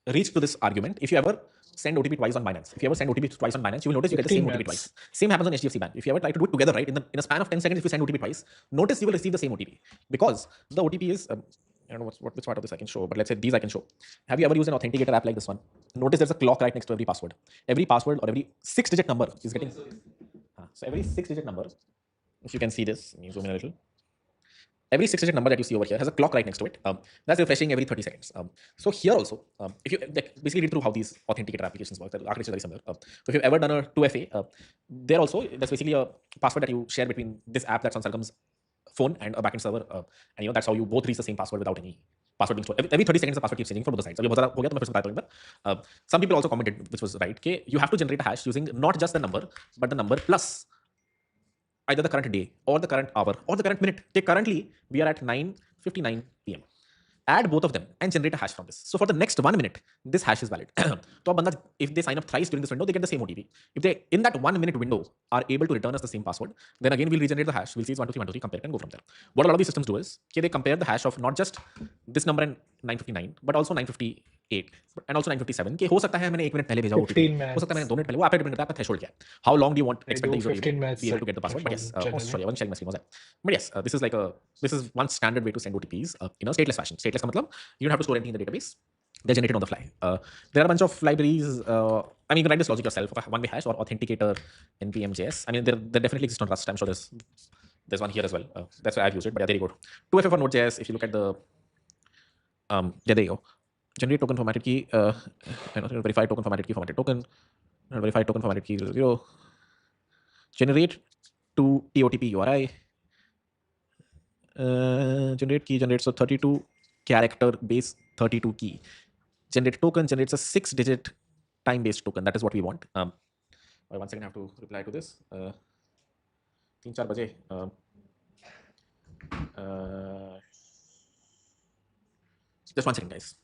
reached to this argument if you ever send OTP twice on Binance. If you ever send OTP twice on Binance, you will notice you get the same OTP twice. Same happens on HDFC Bank. If you ever try to do it together, right, in a span of 10 seconds, if you send OTP twice, notice you will receive the same OTP because the OTP is, I don't know which part of this I can show, but let's say these I can show. Have you ever used an authenticator app like this one? Notice there's a clock right next to every password. Every password or every 6-digit number is getting. So every 6-digit number, if you can see this, let me zoom in a little. Every 6-digit number that you see over here has a clock right next to it. That's refreshing every 30 seconds. So here also, if you basically read through how these authenticator applications work, the architecture is very similar. So if you've ever done a 2FA, there also, that's basically a password that you share between this app that's on Sargam's phone and a backend server, and that's how you both reach the same password without any password being stored. Every 30 seconds the password keeps changing from both sides. Some people also commented, which was right, okay, you have to generate a hash using not just the number but the number plus either the current day or the current hour or the current minute. Okay, currently we are at 9:59 p.m. Add both of them and generate a hash from this. So for the next 1 minute, this hash is valid. So if they sign up thrice during this window, they get the same OTP. If they in that 1 minute window are able to return us the same password, then again we'll regenerate the hash. We'll see it's 123, 123, compare it and go from there. What a lot of these systems do is, okay, they compare the hash of not just this number and 959, but also 958 and also 957. कि हो सकता है मैंने 1 minute पहले भेजा OTP, 15 हो सकता है मैंने minutes. 2 मिनट पहले, वो आपका डिपेंड करता है आपका थ्रेशोल्ड क्या है. How long do you want They expect the do user to 15 minutes be able to get the password? But yes, threshold sorry, I generally. wasn't sharing my screen. Was that? But yes, this is one standard way to send OTPs in a stateless fashion. Stateless का मतलब you don't have to store anything in the database. They're generated on the fly. There are a bunch of libraries. I mean, you can write this logic yourself. One-way hash or authenticator npm.js. I mean, there definitely exists on Rust. I'm sure there's one here as well. That's why I've used it. But yeah, there you go. 2FA for Node.js. If you look at the yeah, there you go. Generate token formatted key. Verify token formatted key formatted token. Verify token formatted key 00. Generate to TOTP URI. Generate key generates a 32 character base 32 key. Generate token generates a 6-digit time-based token. That is what we want. One second, I have to reply to this. 3-4 baje. Just 1 second, guys.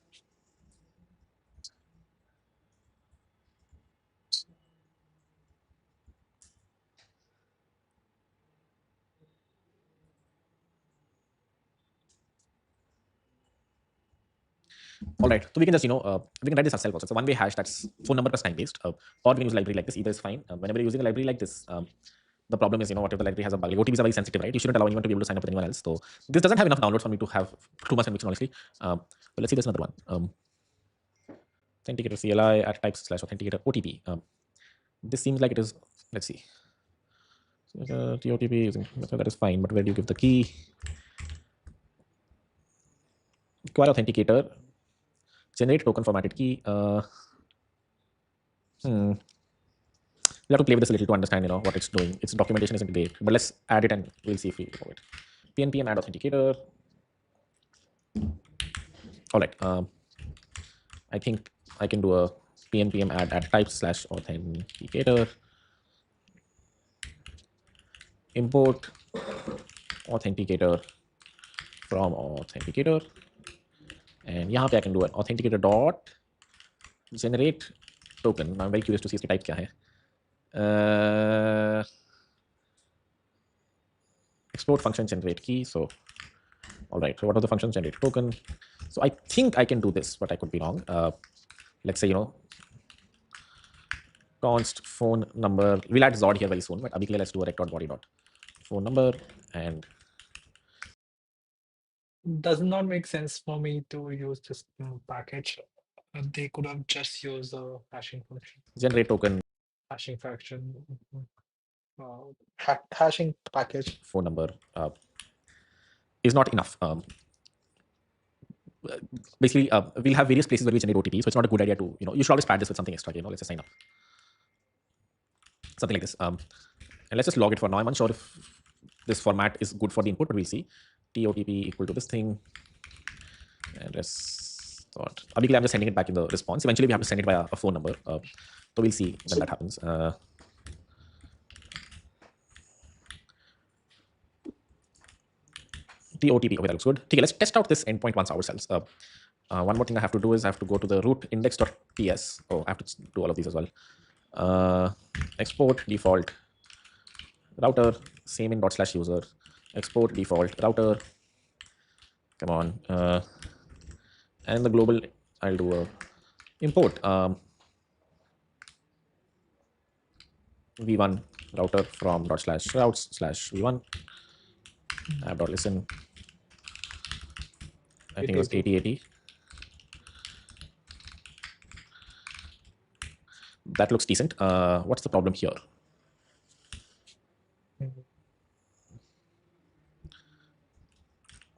All right, so we can just, we can write this ourselves also. It's a one-way hash that's phone number plus time-based, or we can use a library like this. Either is fine. Whenever you're using a library like this, the problem is, what if the library has a bug? OTPs are very sensitive, right? You shouldn't allow anyone to be able to sign up with anyone else. So this doesn't have enough downloads for me to have too much conviction, honestly. But let's see, there's another one. Authenticator CLI at types/authenticator OTP. This seems like it is. Let's see. TOTP using that is fine, but where do you give the key? Acquire authenticator. Generate token formatted key. We'll have to play with this a little to understand, what it's doing. Its documentation isn't great, but let's add it and we'll see if we know it. PNPM add authenticator. All right. I think I can do a PNPM add at types/authenticator. Import authenticator from authenticator. And यहाँ पे I can do an authenticator dot generate token. Now I'm very curious to see इसकी type क्या है. Export function generate key. So, all right. So what are the functions? Generate token. So I think I can do this, but I could be wrong. Let's say, const phone number. We'll add Zod here very soon, but abhi ke liye let's do a rect.body dot phone number and. Does not make sense for me to use this package. They could have just used a hashing function. Generate token. Hashing function. Hashing package. Phone number is not enough. Basically, we'll have various places where we generate OTP, so it's not a good idea to, you should always pad this with something extra. Let's just sign up. Something like this. And let's just log it for now. I'm unsure if this format is good for the input, but we'll see. TOTP equal to this thing. And let's thought. I'm just sending it back in the response. Eventually, we have to send it by a phone number. So we'll see when that happens. TOTP. Okay, that looks good. Okay, let's test out this endpoint once ourselves. One more thing I have to do is I have to go to the root index.ts. Oh, I have to do all of these as well. Export default router, same in /user. Export default router. Come on. And the global, I'll do a import v1 router from /routes/v1 app.listen. I think it was 8080. That looks decent. What's the problem here?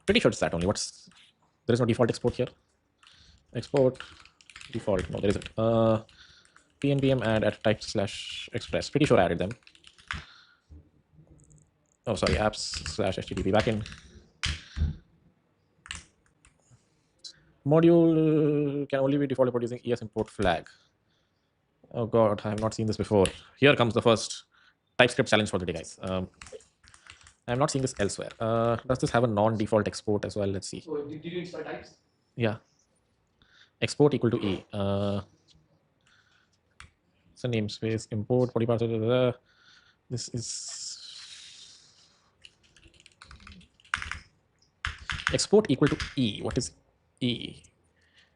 Pretty sure it's that only. There is no default export here. Export default. No, there isn't. PNPM add at type/express. Pretty sure I added them. Oh, sorry, apps slash HTTP backend. Module can only be default import using ES import flag. Oh god, I have not seen this before. Here comes the first TypeScript challenge for the day, guys. I have not seen this elsewhere. Does this have a non-default export as well? Let's see. So did you install types? Yeah. Export equal to E. So namespace import body parts. This is export equal to E. What is E?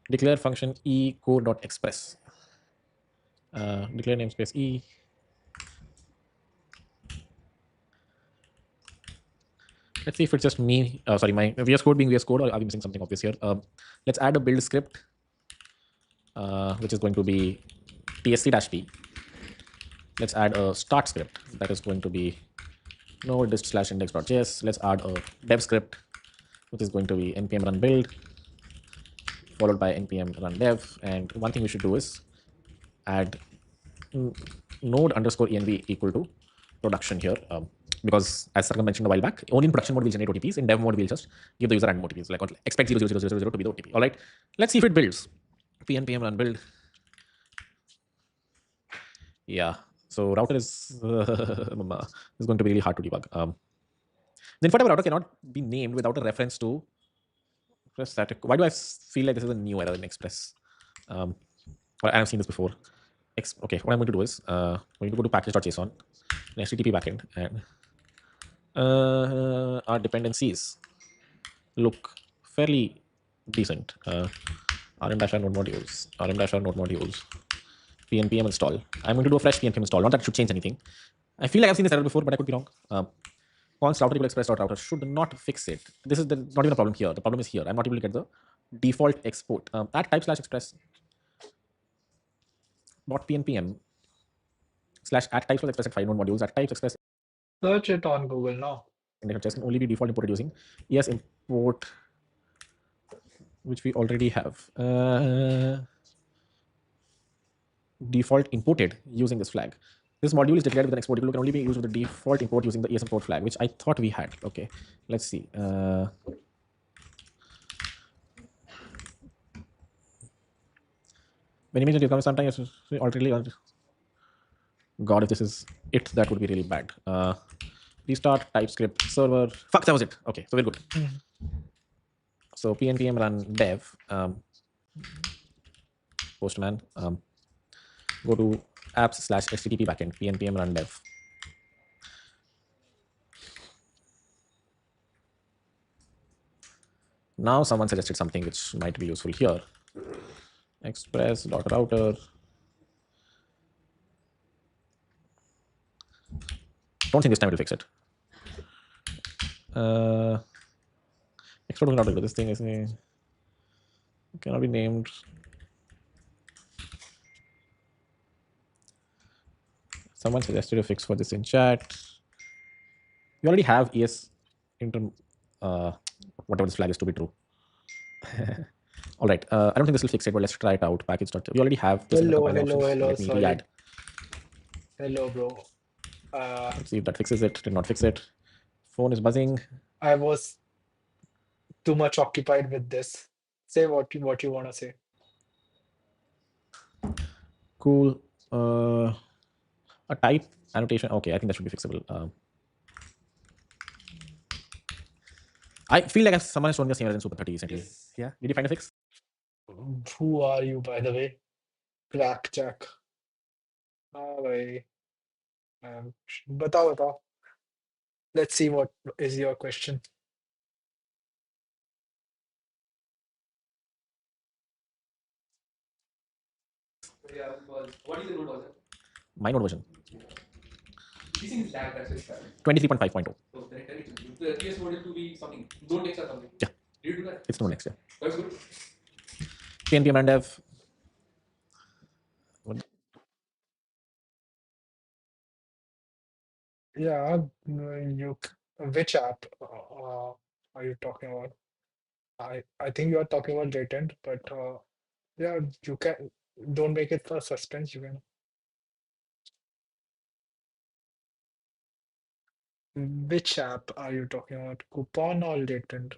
Declare function E core.express. Declare namespace E. Let's see if it's just me. Sorry, my VS Code being VS Code, or are we missing something obvious here? Let's add a build script, which is going to be tsc-t. Let's add a start script that is going to be node dist/index.js. Let's add a dev script, which is going to be npm run build, followed by npm run dev. And one thing we should do is add node_env equal to production here. Because as Sarkam mentioned a while back, only in production mode we'll generate OTPs. In dev mode, we'll just give the user random OTPs, like expect 00000 to be the OTP. All right, let's see if it builds. npm run build. Yeah, so router is is going to be really hard to debug. The info type router cannot be named without a reference to static. Why do I feel like this is a new error in Express? I have seen this before. Okay, what I'm going to do is I'm going to go to package.json, an HTTP backend, and our dependencies look fairly decent. rm-r node modules, rm-r node modules, pnpm install. I'm going to do a fresh pnpm install. Not that it should change anything. I feel like I've seen this error before, but I could be wrong. Const router equal express.router should not fix it. This is not even a problem here. The problem is here. I'm not able to get the default export. At type/express .pnpm / at type/express at 5 node modules at type/express Search it on Google now. index can only be default imported using ES import, which we already have. Default imported using this flag. This module is declared with an export equal to can only be used with the default import using the ES import flag, which I thought we had. Okay, let's see. When image comes sometimes already. God, if this is it, that would be really bad. Restart TypeScript server. Fuck, that was it. Okay, so we're good. So pnpm run dev. Postman. Go to apps/http backend. pnpm run dev. Now someone suggested something which might be useful here. Express.router. Don't think this time it will fix it. Express.router. This thing is cannot be named. Someone suggested a fix for this in chat. We already have ES whatever this flag is to be true. All right. I don't think this will fix it, but let's try it out. Package. We already have this in the compiler options. Let me Sorry. re-add. Hello, bro. Let's see if that fixes it. Did not fix it. Phone is buzzing. I was too much occupied with this. Say what you want to say. Cool. A type annotation. Okay, I think that should be fixable. I feel like someone has shown me a same error in Super 30 recently. Yes. Yeah. Did you find a fix? Who are you, by the way? Crackjack. हाँ भाई. बताओ. Let's see what is your question. Yeah, because what is the node version? My node version. This thing is lagged, that's why it's 23.5.0. So then tell it the TS model to be something. Node next or something. Yeah. Did you do that? It's node next. Yeah. That's good. pnpm run dev. Yeah, which app are you talking about? I think you are talking about latent, but yeah, you can don't make it for suspense. You can. Which app are you talking about? Coupon or latent?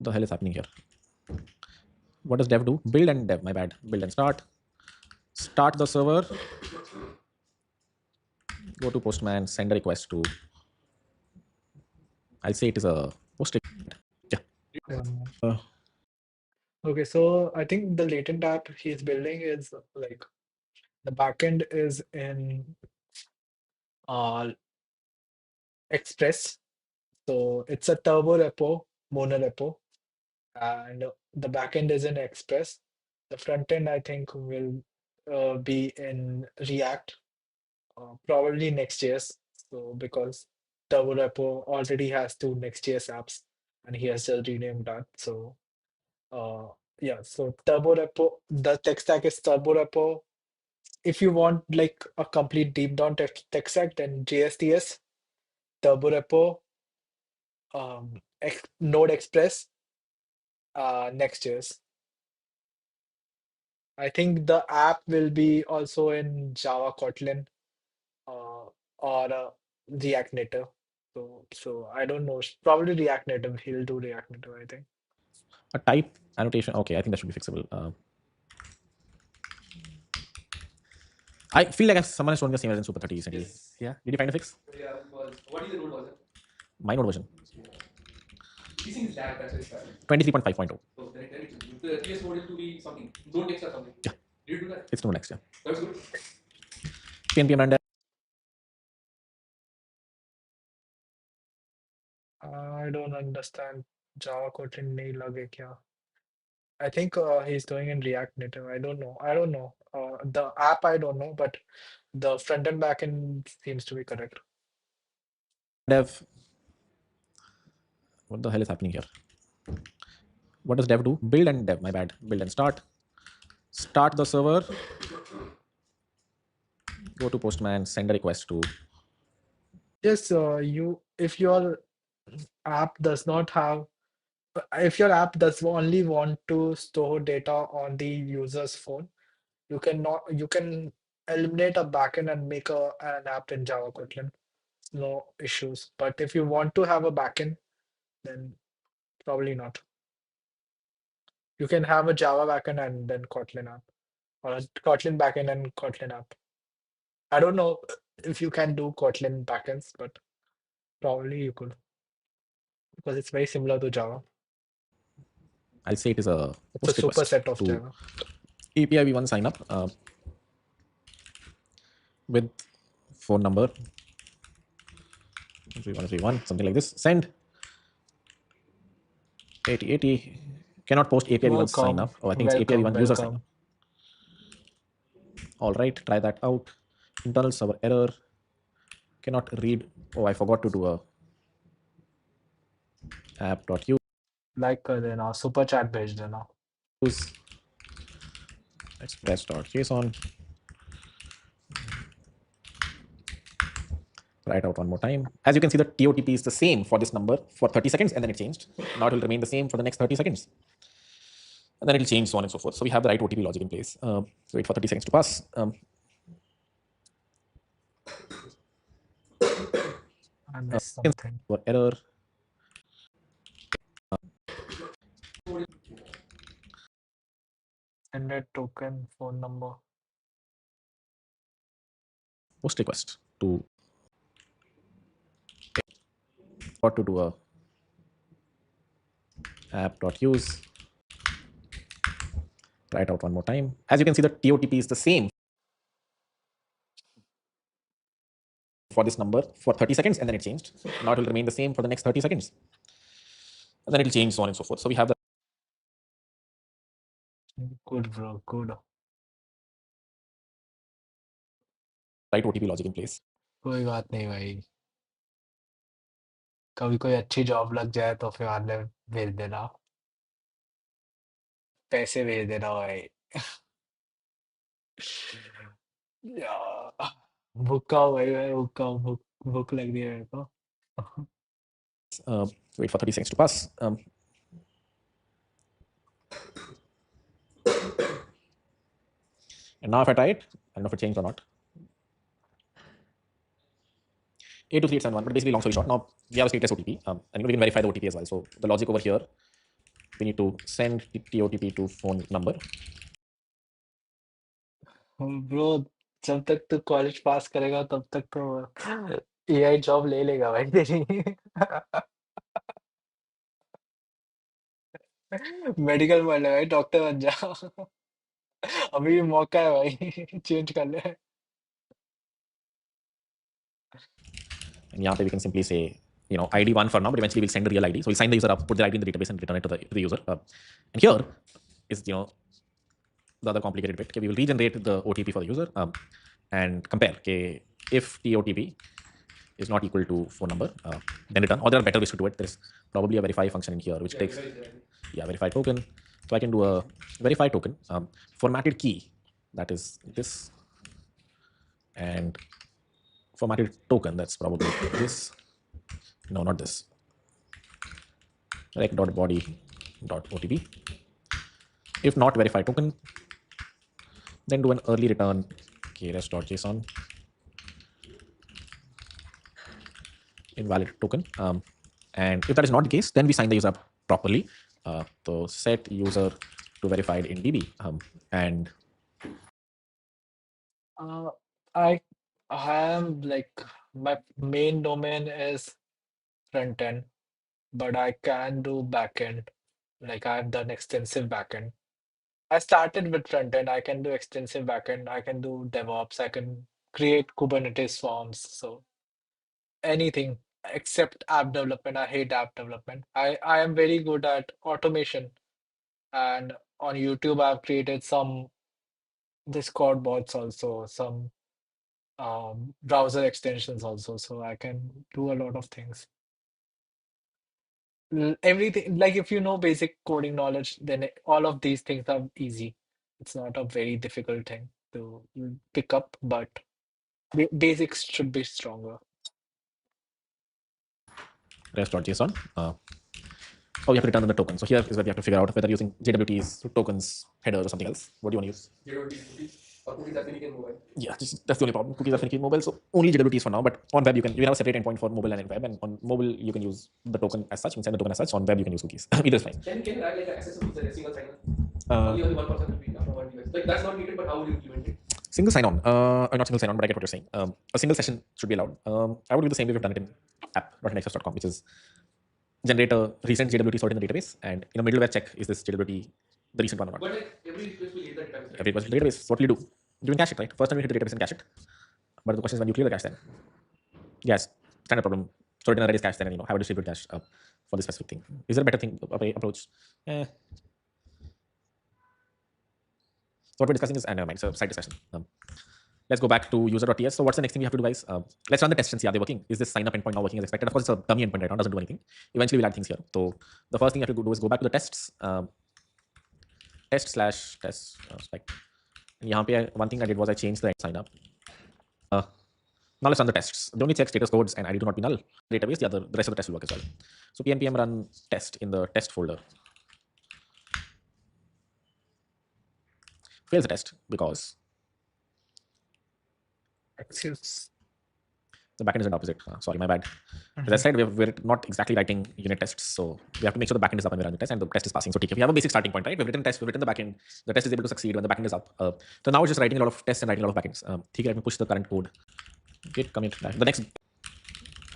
The hell is happening here? What does dev do? Build and dev. My bad. Build and start. Start the server. Go to Postman. Send a request to. I'll say it is a post. Yeah. Um, okay, so I think the latent app he's building is like the backend is in uh, Express. So it's a turbo repo, monorepo, and the backend is in Express. The front end, I think, will be in React, probably Next.js. So because turbo repo already has two Next.js apps, and he has just renamed that. So yeah, so turbo repo, the tech stack is turbo repo. If you want like a complete deep down tech stack, then JSTS, turbo repo, Node Express, Next.js. I think the app will be also in Java, Kotlin, or React Native. So I don't know. Probably React Native. He'll do React Native, I think. A type annotation. Okay, I think that should be fixable. I feel like someone has shown me the same as in Super 30 recently. Yes. Yeah. Did you find a fix? Yeah, because what is the node version? My node version. This thing is lag, that's why it's bad. 23.5.0. So then it should be. The TS node is to be something. Node next or something. Yeah. Did you do that? It's no next. Yeah. That's good. PNP and I don't understand. Java, Kotlin nahi lage kya? I think he's doing in React Native. I don't know. I don't know. The app I don't know, but the front and back end seems to be correct. dev. What the hell is happening here? What does dev do? Build and dev. My bad. Build and start. Start the server. Go to Postman. Send a request to. Yes, if your app does not have, if your app does only want to store data on the user's phone, you can eliminate a backend and make an app in Java Kotlin. No issues. But if you want to have a backend, then probably not. You can have a Java backend and then Kotlin app, or a Kotlin backend and Kotlin app. I don't know if you can do Kotlin backends, but probably you could because it's very similar to Java. I'll say it is a It's a post request superset of to Java. API v1 sign up with phone number 3131, something like this. Send 8080. Cannot post API v1 sign Welcome, up. Oh, I think it's API welcome, v1 user sign up. welcome. All right, try that out. Internal server error. Cannot read. Oh, I forgot to do a app.use Like कर देना, super chat भेज देना. express.json. Try it out one more time. As you can see, the TOTP is the same for this number for 30 seconds, and then it changed. Now it will remain the same for the next 30 seconds. And then it will change, so on and so forth. So we have the right OTP logic in place. Wait for 30 seconds to pass. I missed something. Error. Send a token phone number. Post request to what to do a app.use. Try it out one more time. As you can see, the TOTP is the same for this number for 30 seconds, and then it changed. Now it will remain the same for the next 30 seconds. And then it will change, so on and so forth. So we have the Good bro, good. right OTP logic in place. कोई बात नहीं भाई. कभी कोई अच्छी job लग जाए तो फिर बाद में भेज देना. पैसे भेज देना भाई. या भूखा हूँ भाई, मैं भूखा हूँ. भूख भूख लग रही है मेरे को. Wait for 30 seconds to pass. And now if I try it, I don't know if it changed or not. 82371. But basically, long story short, now we have a stateless OTP, and we can verify the OTP as well. So the logic over here, we need to send the OTP to phone number. Bro जब तक तू college pass करेगा तब तक तो AI job ले लेगा भाई तेरी मेडिकल में लगा भाई डॉक्टर बन जा अभी भी मौका है भाई चेंज कर ले And यहाँ पे we can simply say, ID 1 for now, but eventually we'll send the real ID. So we'll sign the user up, put the ID in the database, and return it to the user. And here is the other complicated bit. Okay, we will regenerate the OTP for the user and compare. Okay, if the OTP is not equal to phone number, then return. Or there are better ways to do it. There is probably a verify function in here, which takes verify token. So I can do a verify token formatted key, that is this, and formatted token, that's probably this. No, not this. Rec.body.otp. If not verify token, then do an early return res.json invalid token. And if that is not the case, then we sign the user up properly. So set user to verified in DB. And I am like my main domain is front end, but I can do back end. Like I've done extensive back end. I started with front end. I can do extensive back end. I can do DevOps. I can create Kubernetes forms. So anything except app development. I hate app development. I am very good at automation. And on YouTube, I've created some Discord bots also, some browser extensions also. So I can do a lot of things. Everything, like if you know basic coding knowledge, then all of these things are easy. It's not a very difficult thing to pick up, but basics should be stronger. res.json. Oh, you have to return the token. So here is where we have to figure out whether using JWTs, tokens, headers, or something else. What do you want to use? JWT or cookies are finicky in mobile. Yeah, that's the only problem. Cookies are finicky in mobile, so only JWTs for now. But on web, you have a separate endpoint for mobile and web. And on mobile, you can use the token as such. You can send the token as such. On web, you can use cookies. Either is fine. Can you add like access to a single sign-on? Only one person will be from one device. Like that's not needed, but how would you implement it? Single sign-on, not single sign-on, but I get what you're saying. A single session should be allowed. I would do the same way we've done it in app.nexus.com, which is generate a recent JWT sort in the database, and in a middleware check, is this JWT the recent one or not? But like every request will hit the database. Every request will hit the database. What will you do? You can cache it, right? First time you hit the database and cache it. But the question is when you clear the cache then. Yes, standard problem. Store it in a Redis cache, then have a distributed cache for this specific thing. Is there a better thing approach? So what we're discussing is, never mind, so side discussion. Let's go back to user.ts. So what's the next thing we have to do, guys? Let's run the tests and see are they working. Is this sign up endpoint now working as expected? Of course, it's a dummy endpoint right now, doesn't do anything. Eventually, we'll add things here. So the first thing you have to do is go back to the tests, test/test spec. And here, one thing I did was I changed the sign up. Now let's run the tests. The only check status codes and ID do not be null. Database, the rest of the test will work as well. So npm run test in the test folder. Fails the test because the backend is in opposite. Sorry, my bad. As I said, we're not exactly writing unit tests, so we have to make sure the backend is up when we run the test and the test is passing. So if we have a basic starting point, right? We've written test, we've written the backend, the test is able to succeed when the backend is up. So now we're just writing a lot of tests and writing a lot of backends. Let me push the current code. Git commit. The next,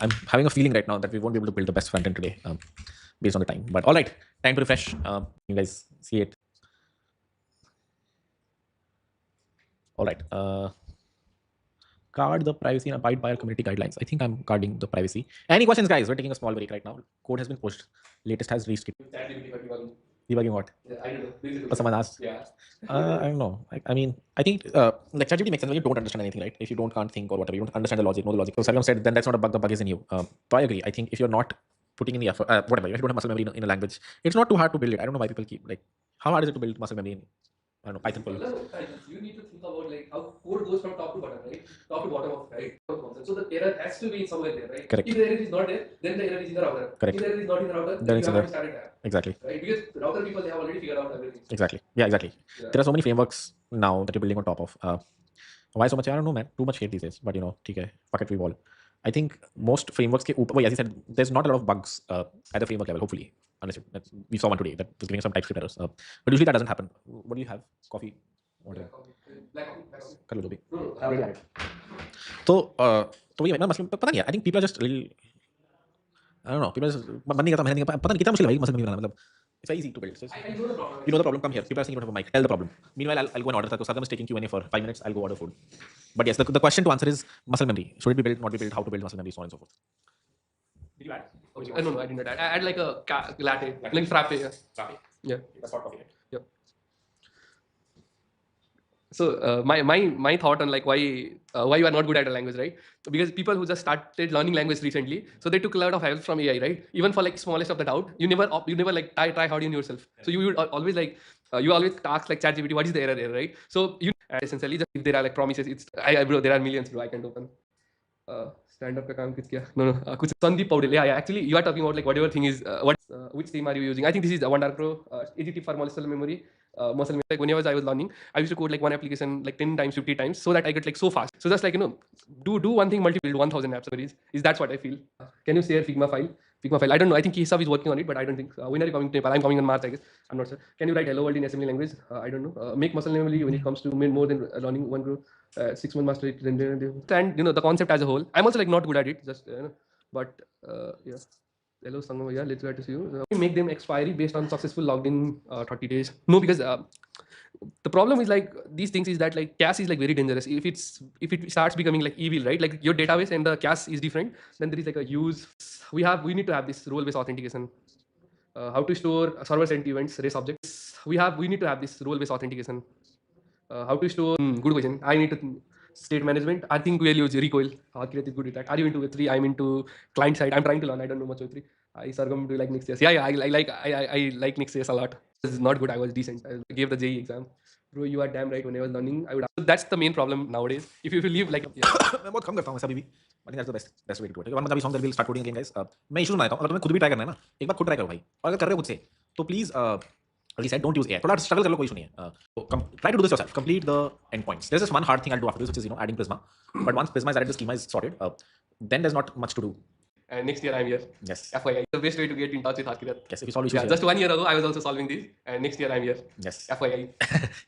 I'm having a feeling right now that we won't be able to build the best front end today based on the time. But all right, time to refresh. You guys see it. All right. Guard the privacy and abide by our community guidelines. I think I'm guarding the privacy. Any questions, guys? We're taking a small break right now. Code has been pushed. Latest has reached. Debugging what? Yeah, I don't know. Or someone asked. Yeah. I don't know. I mean, I think like ChatGPT makes sense when you don't understand anything, right? If you can't think or whatever, you don't understand the logic, know the logic. So Saryam said, then that's not a bug. The bug is in you. So I agree. I think if you're not putting in the effort, whatever, if you don't have muscle memory in a language, it's not too hard to build it. I don't know why people keep like, how hard is it to build muscle memory in, I don't know, Python pull. You need to think about like how code goes from top to bottom, right? Top to bottom of right. So the error has to be somewhere there, right? Correct. If the error is not there, then the error is in the router. Correct. If the error is not in the router, Then then it's you in have the- to start it there. Exactly. Right? Because router people they have already figured out everything. Exactly. Yeah, exactly. Yeah. There are so many frameworks now that you're building on top of. Why so much? I don't know, man. Too much hate these days. But okay, fuck it, we all. I think most frameworks ke upar, as I said, there's not a lot of bugs at the framework level, hopefully. Unless we saw one today that was giving some TypeScript errors. But usually that doesn't happen. What do you have? Coffee? Water? कर लो जो भी. तो ये मसला पता नहीं है. I think people are just little, I don't know. People are just मन नहीं करता, मेहनत नहीं करता. पता नहीं कितना मुश्किल है भाई मसल बनाना. मतलब it's very easy to build. So I know the problem. you know the problem. Come here. People are saying you don't have a mic. Tell the problem. Meanwhile, I'll go and order that. So Sadam is taking Q&A for 5 minutes. I'll go order food. But yes, the question to answer is muscle memory. Should it be built? Not be built? How to build muscle memory? So on and so forth. Did you add? No, I didn't add. I add like a latte, like frappe. Yeah. Frappe? Yeah. That's hot coffee. Yep. So my thought on like why you are not good at a language, right? Because people who just started learning language recently, so they took a lot of help from AI, right? Even for like smallest of the doubt, you never like try hard in yourself. So you would always like you always ask like ChatGPT, what is the error here, right? So you essentially just if there are like promises, it's bro, there are millions, bro. I can open. Stand up का काम किस किया? No, कुछ Sandeep Paudel. Yeah. Actually, you are talking about like whatever thing is which theme are you using? I think this is One Dark Pro, easy tip for muscle memory. Like whenever I was learning, I used to code like one application like 10 times, 50 times, so that I get like so fast. So just like do one thing, build 1,000 apps. Is that's what I feel. Can you share Figma file? I don't know. I think Keshav is working on it, but I don't think. When are you coming to Nepal? I'm coming in March, I guess. I'm not sure. Can you write hello world in assembly language? I don't know. Make muscle memory when it comes to more than learning one group. 6 month master it. And the concept as a whole. I'm also like not good at it. Just but yeah. Hello Sangam, yeah, let's glad to see you. Make them expiry based on successful logged in 30 days. No, because the problem is like these things is that like cache is like very dangerous. If it starts becoming like evil, right? Like your database and the cache is different, then there is like a use. We need to have this role based authentication. How to store server sent events, REST objects. We need to have this role based authentication. How to store? Good question. I need to state management. I think we'll use recoil. Harkirat is good with that. Are you into Web3? I'm into client side. I'm trying to learn. I don't know much Web3. Sargam, do you like Next.js? Yeah, I like Next.js a lot. This is not good. I was decent. I gave the JE exam. Bro, you are damn right. When I was learning, I would. So that's the main problem nowadays. If you leave like, yeah. मैं बहुत कम करता हूँ ऐसा अभी भी. I think that's the best way to do it. One Punjabi song that we'll start coding again, guys. मैं issues बनाता हूँ. अगर तुम्हें खुद भी try करना है ना, एक बार खुद try करो भाई. और अगर कर रहे हो खुद से, तो please like I said, don't use AI. थोड़ा struggle कर लो, कोई issue नहीं है. Try to do this yourself. Complete the endpoints. There's just one hard thing I'll do after this, which is adding Prisma. But once Prisma is added, the schema is sorted. Then there's not much to do. And next year I'm here. Yes. FYI, the best way to get in touch with Harkirat. Yes, if you solve issues. Yeah, just 1 year ago I was also solving this, and next year I'm here. Yes. FYI.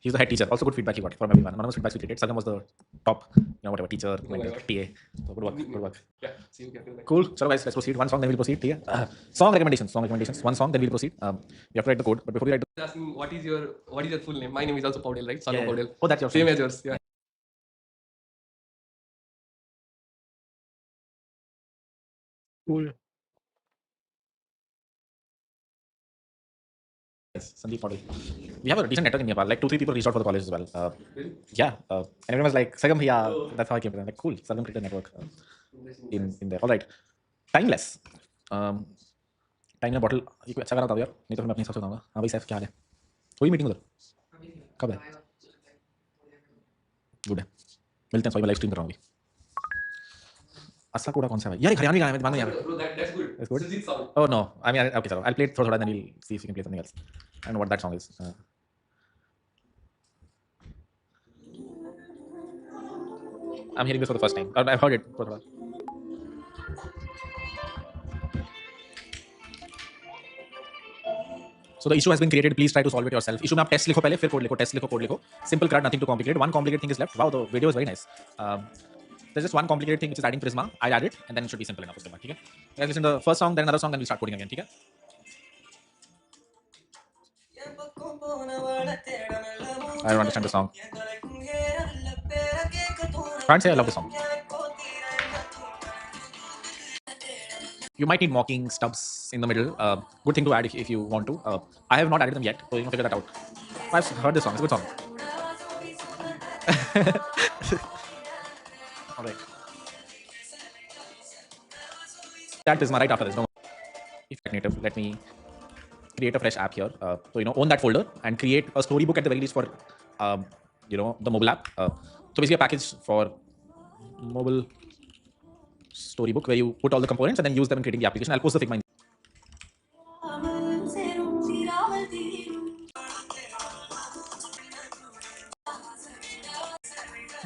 He's the head teacher. Also good feedback he got from everyone. Anonymous feedback we created. Sagam was the top, whatever, teacher, mentor, TA. So good work. Good work. Yeah. See you. Cool. So guys, let's proceed. One song, then we'll proceed. Yeah. Song recommendations. One song, then we'll proceed. You have to write the code. But before we write the... Asking what is your full name? My name is also Paudel, right? Son of Paudel. Oh, that's your same as yours. Yeah. Cool. Yes, Sandeep model. We have a decent network in Nepal. Like 2-3 people reached out for the college as well. Really? Yeah. And everyone was like, Sagam, yeah. That's how I came to them. Like, cool. Sagam created a network in there. All right. Timeless. Time में bottle एक अच्छा करा था यार, नहीं तो मैं अपने हिसाब से बताऊंगा. हाँ भाई सैफ क्या हाल है? हुई मीटिंग उधर? कब है? गुड है. मिलते हैं. सॉरी मैं लाइव स्ट्रीम कर रहा हूँ अभी. अस्सा कोड़ा कौन सा है यार? एक हरियाणवी गाना है, दिमाग में यार. That's good. That's good. Sujeet song. Oh no, I mean okay, so I'll play it thoda, then we'll see if we can play something else. I don't know what that song is. I'm hearing this for the first time. I've heard it for a while. So the issue has been created. Please try to solve it yourself. Issue में आप test लिखो पहले, फिर code लिखो. Test लिखो, code लिखो. Simple CRUD, nothing too complicated. One complicated thing is left. Wow, the video is very nice. There's just one complicated thing which is adding Prisma. I'll add it, and then it should be simple enough. उसके बाद, ठीक है? Let's listen to the first song, then another song, then we'll start coding again. ठीक है? I don't understand the song. Can't say I love the song. You might need mocking stubs in the middle. Good thing to add if you want to. I have not added them yet, so you can figure that out. I've heard this song. It's a good song. All right. That is my right after this. No. If native, let me create a fresh app here. So own that folder and create a storybook at the very least for the mobile app. So basically a package for mobile storybook where you put all the components and then use them in creating the application. I'll post the Figma.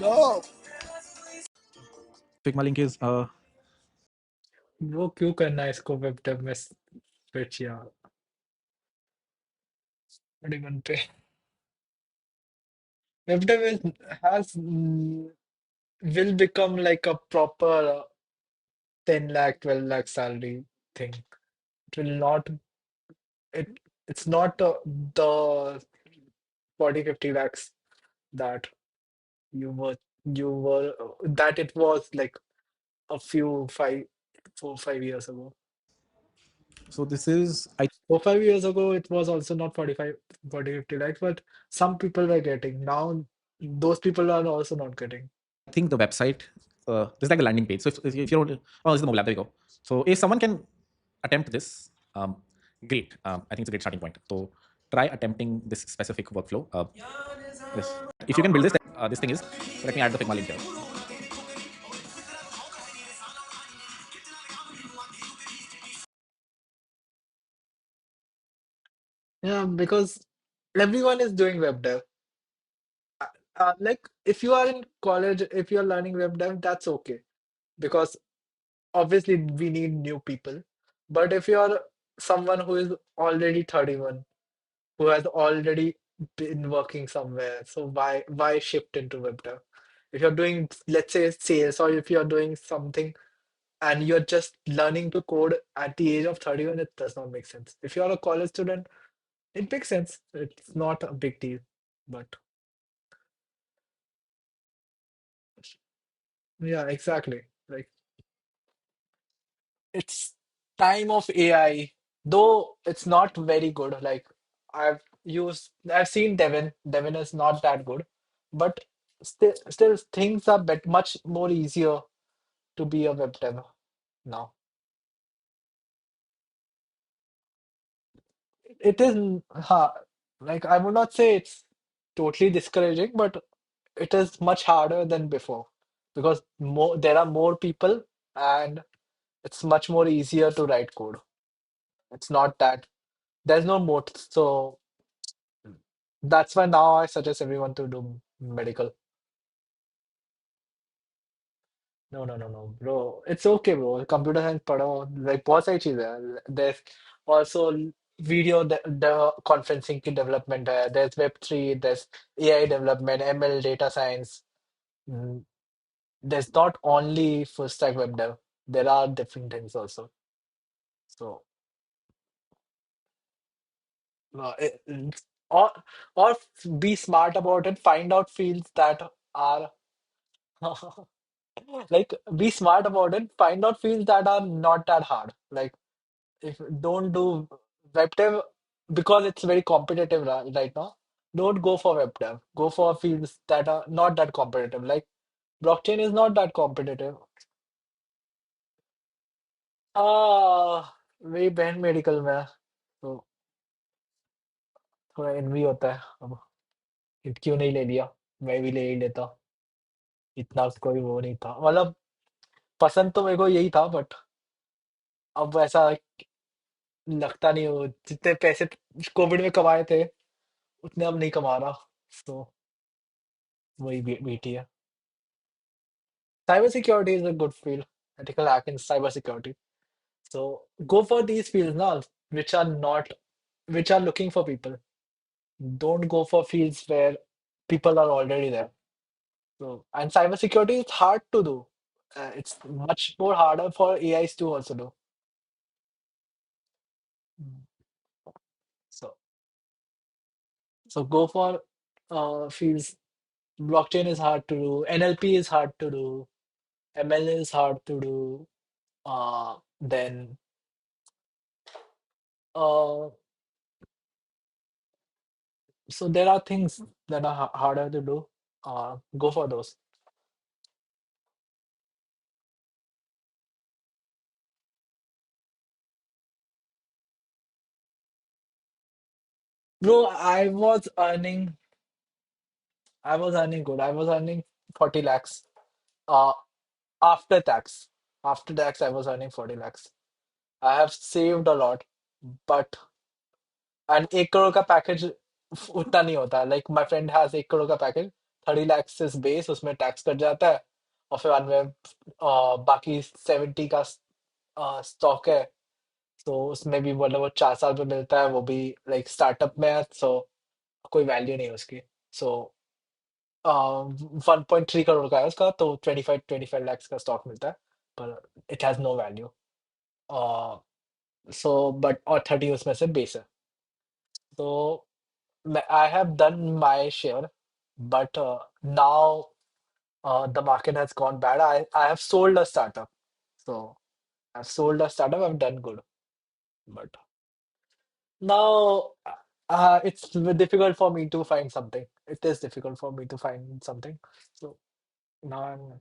No. Figma link is वो क्यों करना है इसको web dev में switch यार बड़ी बनते web dev has will become like a proper 10 lakh 12 lakh salary thing. It will not it it's not the 40 50 lakhs that you were that it was like a few 5 4 5 years ago. So this is, I 4 5 years ago it was also not 45 40 50 lakhs, but some people were getting. Now those people are also not getting. think the website, this is like a landing page. So if you're, oh, this is the mobile app. There you go. So if someone can attempt this, great. I think it's a great starting point. So try attempting this specific workflow. Yes. If you can build this, then, this thing is. Let me add the Figma link here. Yeah, because everyone is doing web dev. Like if you are in college, if you're learning web dev, that's okay because obviously we need new people. But if you're someone who is already 31, who has already been working somewhere, so why shift into web dev? If you're doing, let's say, sales, or if you're doing something and you're just learning to code at the age of 31, it does not make sense. If you're a college student, it makes sense. It's not a big deal. But yeah, exactly. Like it's time of AI, though it's not very good. Like I've seen Devin. Devin is not that good, but still things are much more easier to be a web dev now. It is like I would not say it's totally discouraging, but it is much harder than before because there are more people and it's much more easier to write code. It's not that there's no moat, so that's why now I suggest everyone to do medical. No, no, no, no, bro. It's okay, bro. Computer science पढ़ो like बहुत सारी चीजें हैं. There's also video conferencing की development है. There's Web3, there's AI development, ML, data science. Mm, There's not only full stack web dev. There are different things also. So, or or be smart about it. Find out fields that are like be smart about it. Find out fields that are not that hard. Like if don't do web dev because it's very competitive right now. Don't go for web dev. Go for fields that are not that competitive. Like blockchain is not that competitive. मेरी बहन medical में है तो थोड़ा N V होता है अब क्यों नहीं ले लिया मैं भी ले ही लेता इतना कोई वो नहीं था मतलब पसंद तो मेरे को यही था बट अब ऐसा लगता नहीं हो जितने पैसे कोविड में कमाए थे उतने अब नहीं कमा रहा तो वही बीटी है cyber security is a good field ethical hack in cyber security so go for these fields now which are not which are looking for people don't go for fields where people are already there. So, and cybersecurity is hard to do. It's much more harder for AIs to also do. Mm. So, so go for fields. Blockchain is hard to do. NLP is hard to do. ML is hard to do. Then uh, so there are things that are harder to do. Go for those. Bro, I was earning good. I was earning 40 lakhs. Uh, after tax. After tax, I was earning 40 lakhs. I have saved a lot, but and 1 crore का package उतना नहीं होता like my friend has 1 crore का package 30 lakhs is base उसमें tax cut जाता है और फिर बाद में बाकी 70 का स्टॉक है, तो उसमें भी मतलब वो 4 साल पे मिलता है, वो भी लाइक स्टार्टअप में है, सो कोई वैल्यू नहीं है उसकी। सो 1.3 करोड़ का है उसका, तो 25 लाख का स्टॉक मिलता है, पर it has no value. So but और 30 उसमें से बेस है। तो I have done my share, but now the market has gone bad. I have sold a startup. So I've sold a startup, I've done good. But now it's difficult for me to find something. It is difficult for me to find something. So now I'm,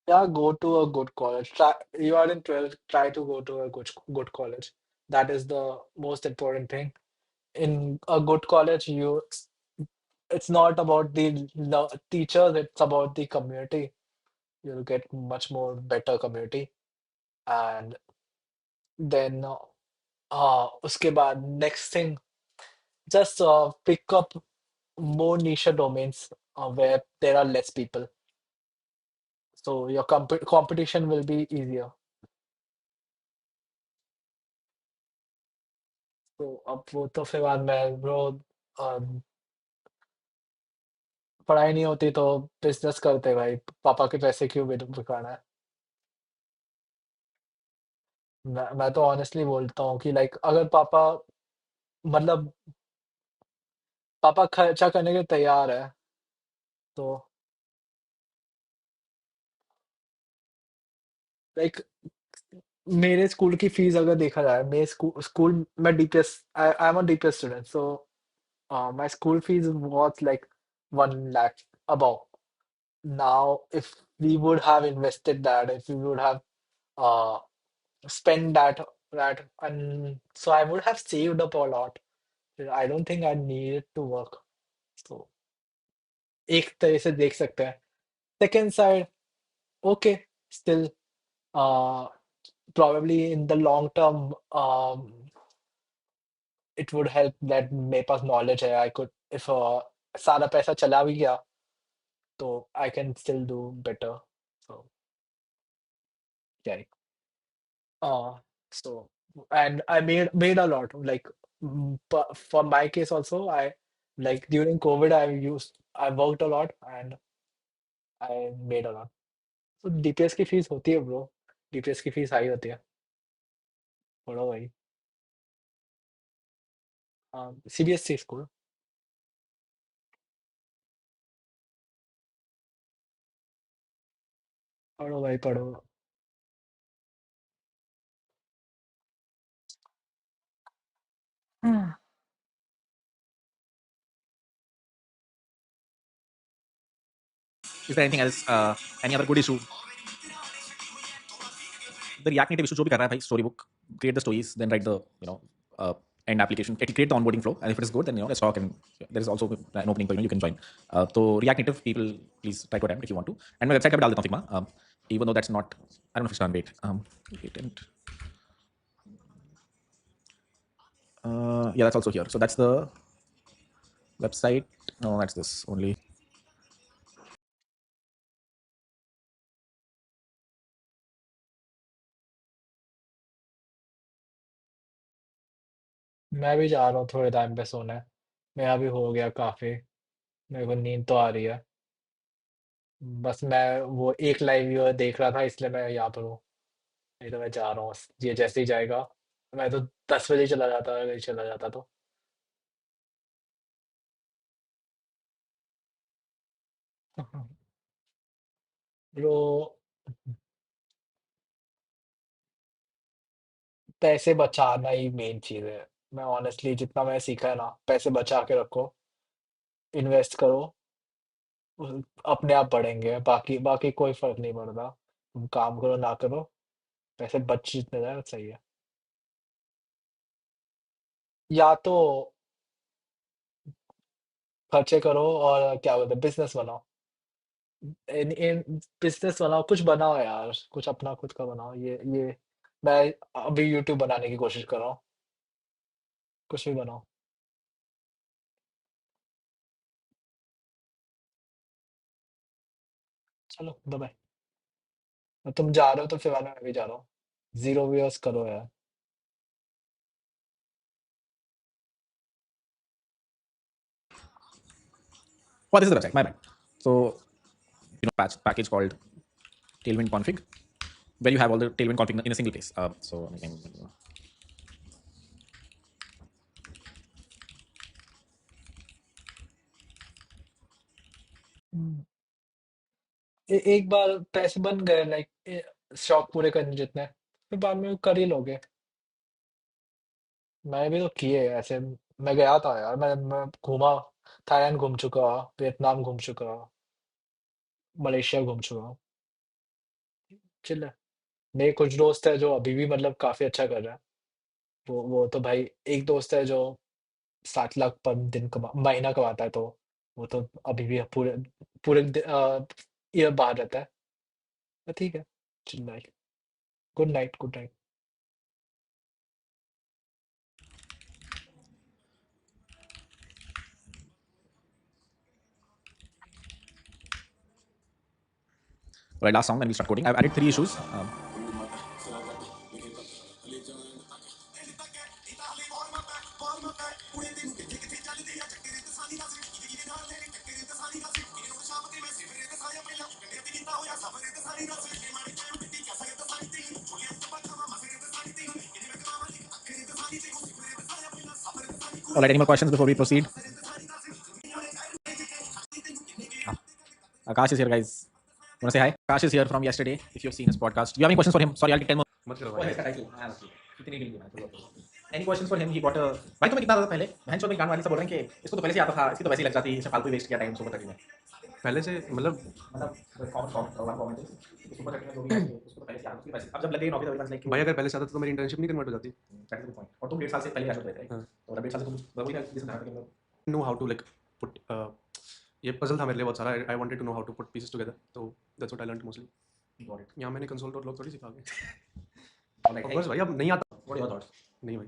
yeah, go to a good college. Try, you are in 12th, try to go to a good college. That is the most important thing. In a good college, it's not about the teachers, it's about the community. You'll get much more better community. And then uske baad, next thing, just pick up more niche domains where there are less people. So your competition will be easier. तो अब वो तो फिर बाद में bro, पढ़ाई नहीं होती तो बिजनेस करते भाई, पापा के पैसे क्यों बिकाना है। मैं तो ऑनेस्टली बोलता हूँ कि लाइक अगर पापा, मतलब पापा खर्चा करने के तैयार है, तो लाइक मेरे स्कूल की फीस अगर देखा जाए, मेरे स्कूल मैं DPS, I am a DPS student, so my school fees was like 1 lakh above. Now if we would have invested that, if we would have uh spent that, and so I would have saved up a lot. I don't think I needed to work. So एक तरह से देख सकते हैं। Second side, okay, still probably in the long term, it would help that मेरे पास knowledge है, I could if सारा पैसा चला भी गया तो I can still do better. So so and I made a lot, like for my case also, I like during COVID I worked a lot and I made a lot. So DPS की fees होती है bro, DPS की fees high होती है। पढ़ो भाई, CBSE school. पढ़ो भाई पढ़ो। Hmm. Is there anything else? Any other good issue? The React Native issue जो भी कर रहा है भाई, storybook, create the stories, then write the uh, end application, create the onboarding flow, and if it is good, then let's talk. And there is also an opening for you can join. So React Native people, please try to attempt if you want to. And मैं website का भी डाल देता हूँ Figma, even though that's not, I don't know if it's done. Wait, patent. Yeah, that's also here. So that's the website. No, that's this only. मैं भी जा रहा हूँ थोड़े टाइम पे सोने। मेरा भी हो गया काफी, मेरे को नींद तो आ रही है। बस मैं वो एक लाइव व्यूअर देख रहा था इसलिए मैं यहाँ पर हूँ, नहीं तो मैं जा रहा हूँ। ये जैसे ही जाएगा, मैं तो 10 बजे चला जाता, अगर चला जाता तो। ब्रो, पैसे बचाना ही मेन चीज है। मैं ऑनेस्टली जितना मैं सीखा है ना, पैसे बचा के रखो, इन्वेस्ट करो, अपने आप बढ़ेंगे। बाकी बाकी कोई फर्क नहीं पड़ता, तुम काम करो ना करो, पैसे बच जितने जाए सही है। या तो खर्चे करो और क्या बोलते हैं, बिजनेस बनाओ। इन बिजनेस बनाओ, कुछ बनाओ यार, कुछ अपना खुद का बनाओ। ये मैं अभी यूट्यूब बनाने की कोशिश कर रहा हूँ, कुछ भी बनाओ। चलो बाय बाय। तुम जा रहे हो तो फिर मैं भी जा रहा हूँ। 0 व्यूअर्स करो यार। Oh, this is the website. My bad. So, package called Tailwind config, where you have all the Tailwind config in a single place. So, एक बार पैसे बन गए लाइक शौक पूरे करने जितने, फिर बाद में कर ही लोगे। मैं भी तो किए ऐसे। मैं गया था यार, मैं घूमा, थाईलैंड घूम चुका, वियतनाम घूम चुका, मलेशिया घूम चुका। चिल है। मेरे कुछ दोस्त है जो अभी भी मतलब काफी अच्छा कर रहा है। वो तो भाई, एक दोस्त है जो 7 लाख पर दिन महीना कमाता है, तो वो तो अभी भी पूरे पूरे ईयर बाहर रहता है। तो ठीक है। Chill night. Good night, good night. right, last song, then we'll start coding. I've added 3 issues. All right, any more questions before we proceed? Akash is here, guys. Want to say hi? Akash is here from yesterday. If you've seen his podcast, do you have any questions for him? Sorry, I'll take 10 more. मत करो Oh, भाई। इसका title. हाँ, कितनी deal की बात है? Any questions for him? He got a. भाई तुम्हें कितना आता था पहले? बहन चोद में गांड वाली सब बोल रहे हैं कि इसको तो पहले से आता था, इसकी तो वैसे ही लग जाती, इसे फालतू वेस्ट किया टाइम सुपर 30 में। पहले से मतलब सुपर 30 में जो भी है, उसको तो पहले से आता था, वैसे अब जब लगे नौकरी तो बस लाइक भाई अगर पहले से आता तो मेरी इंटर्नशिप नहीं कन्वर्ट हो जाती। That is the point. और तुम 1.5 साल से पहले ग्रेजुएट हुए थे, हाँ। और 1.5 साल से तुम वही जिसने कहा था कि know how to like put ये पजल था मेरे लिए बहुत सारा। I wanted to know how to put pieces together, तो that's what I learned mostly. Got it. यहाँ मैंने कंसोल डॉट लॉग थोड़ी सीखा आगे। ऑलराइट, ऑफ कोर्स भाई अब नहीं आता। What are your thoughts? नहीं भाई,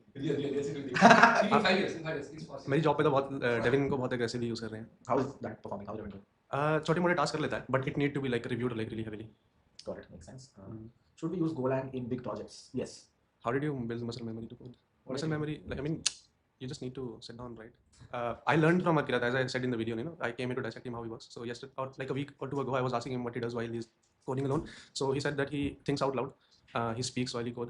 In 5 years, in 5 years, it's possible. मेरी जॉब पे तो बहुत डेविन को बहुत एग्रेसिवली यूज कर रहे हैं। How is that performing? How is it going? छोटे मोटे टास्क कर लेता है, but it need to be like reviewed like really heavily. Got it, makes sense. Should we use Golang in big projects? Yes. How did you build muscle memory to code? Muscle memory, like I mean, you just need to sit down, right? I learned from Harkirat, as I said in the video. I came here to dissect him how he works. So yesterday, or like a week or two ago, I was asking him what he does while he's coding alone. So he said that he thinks out loud. He speaks while he code.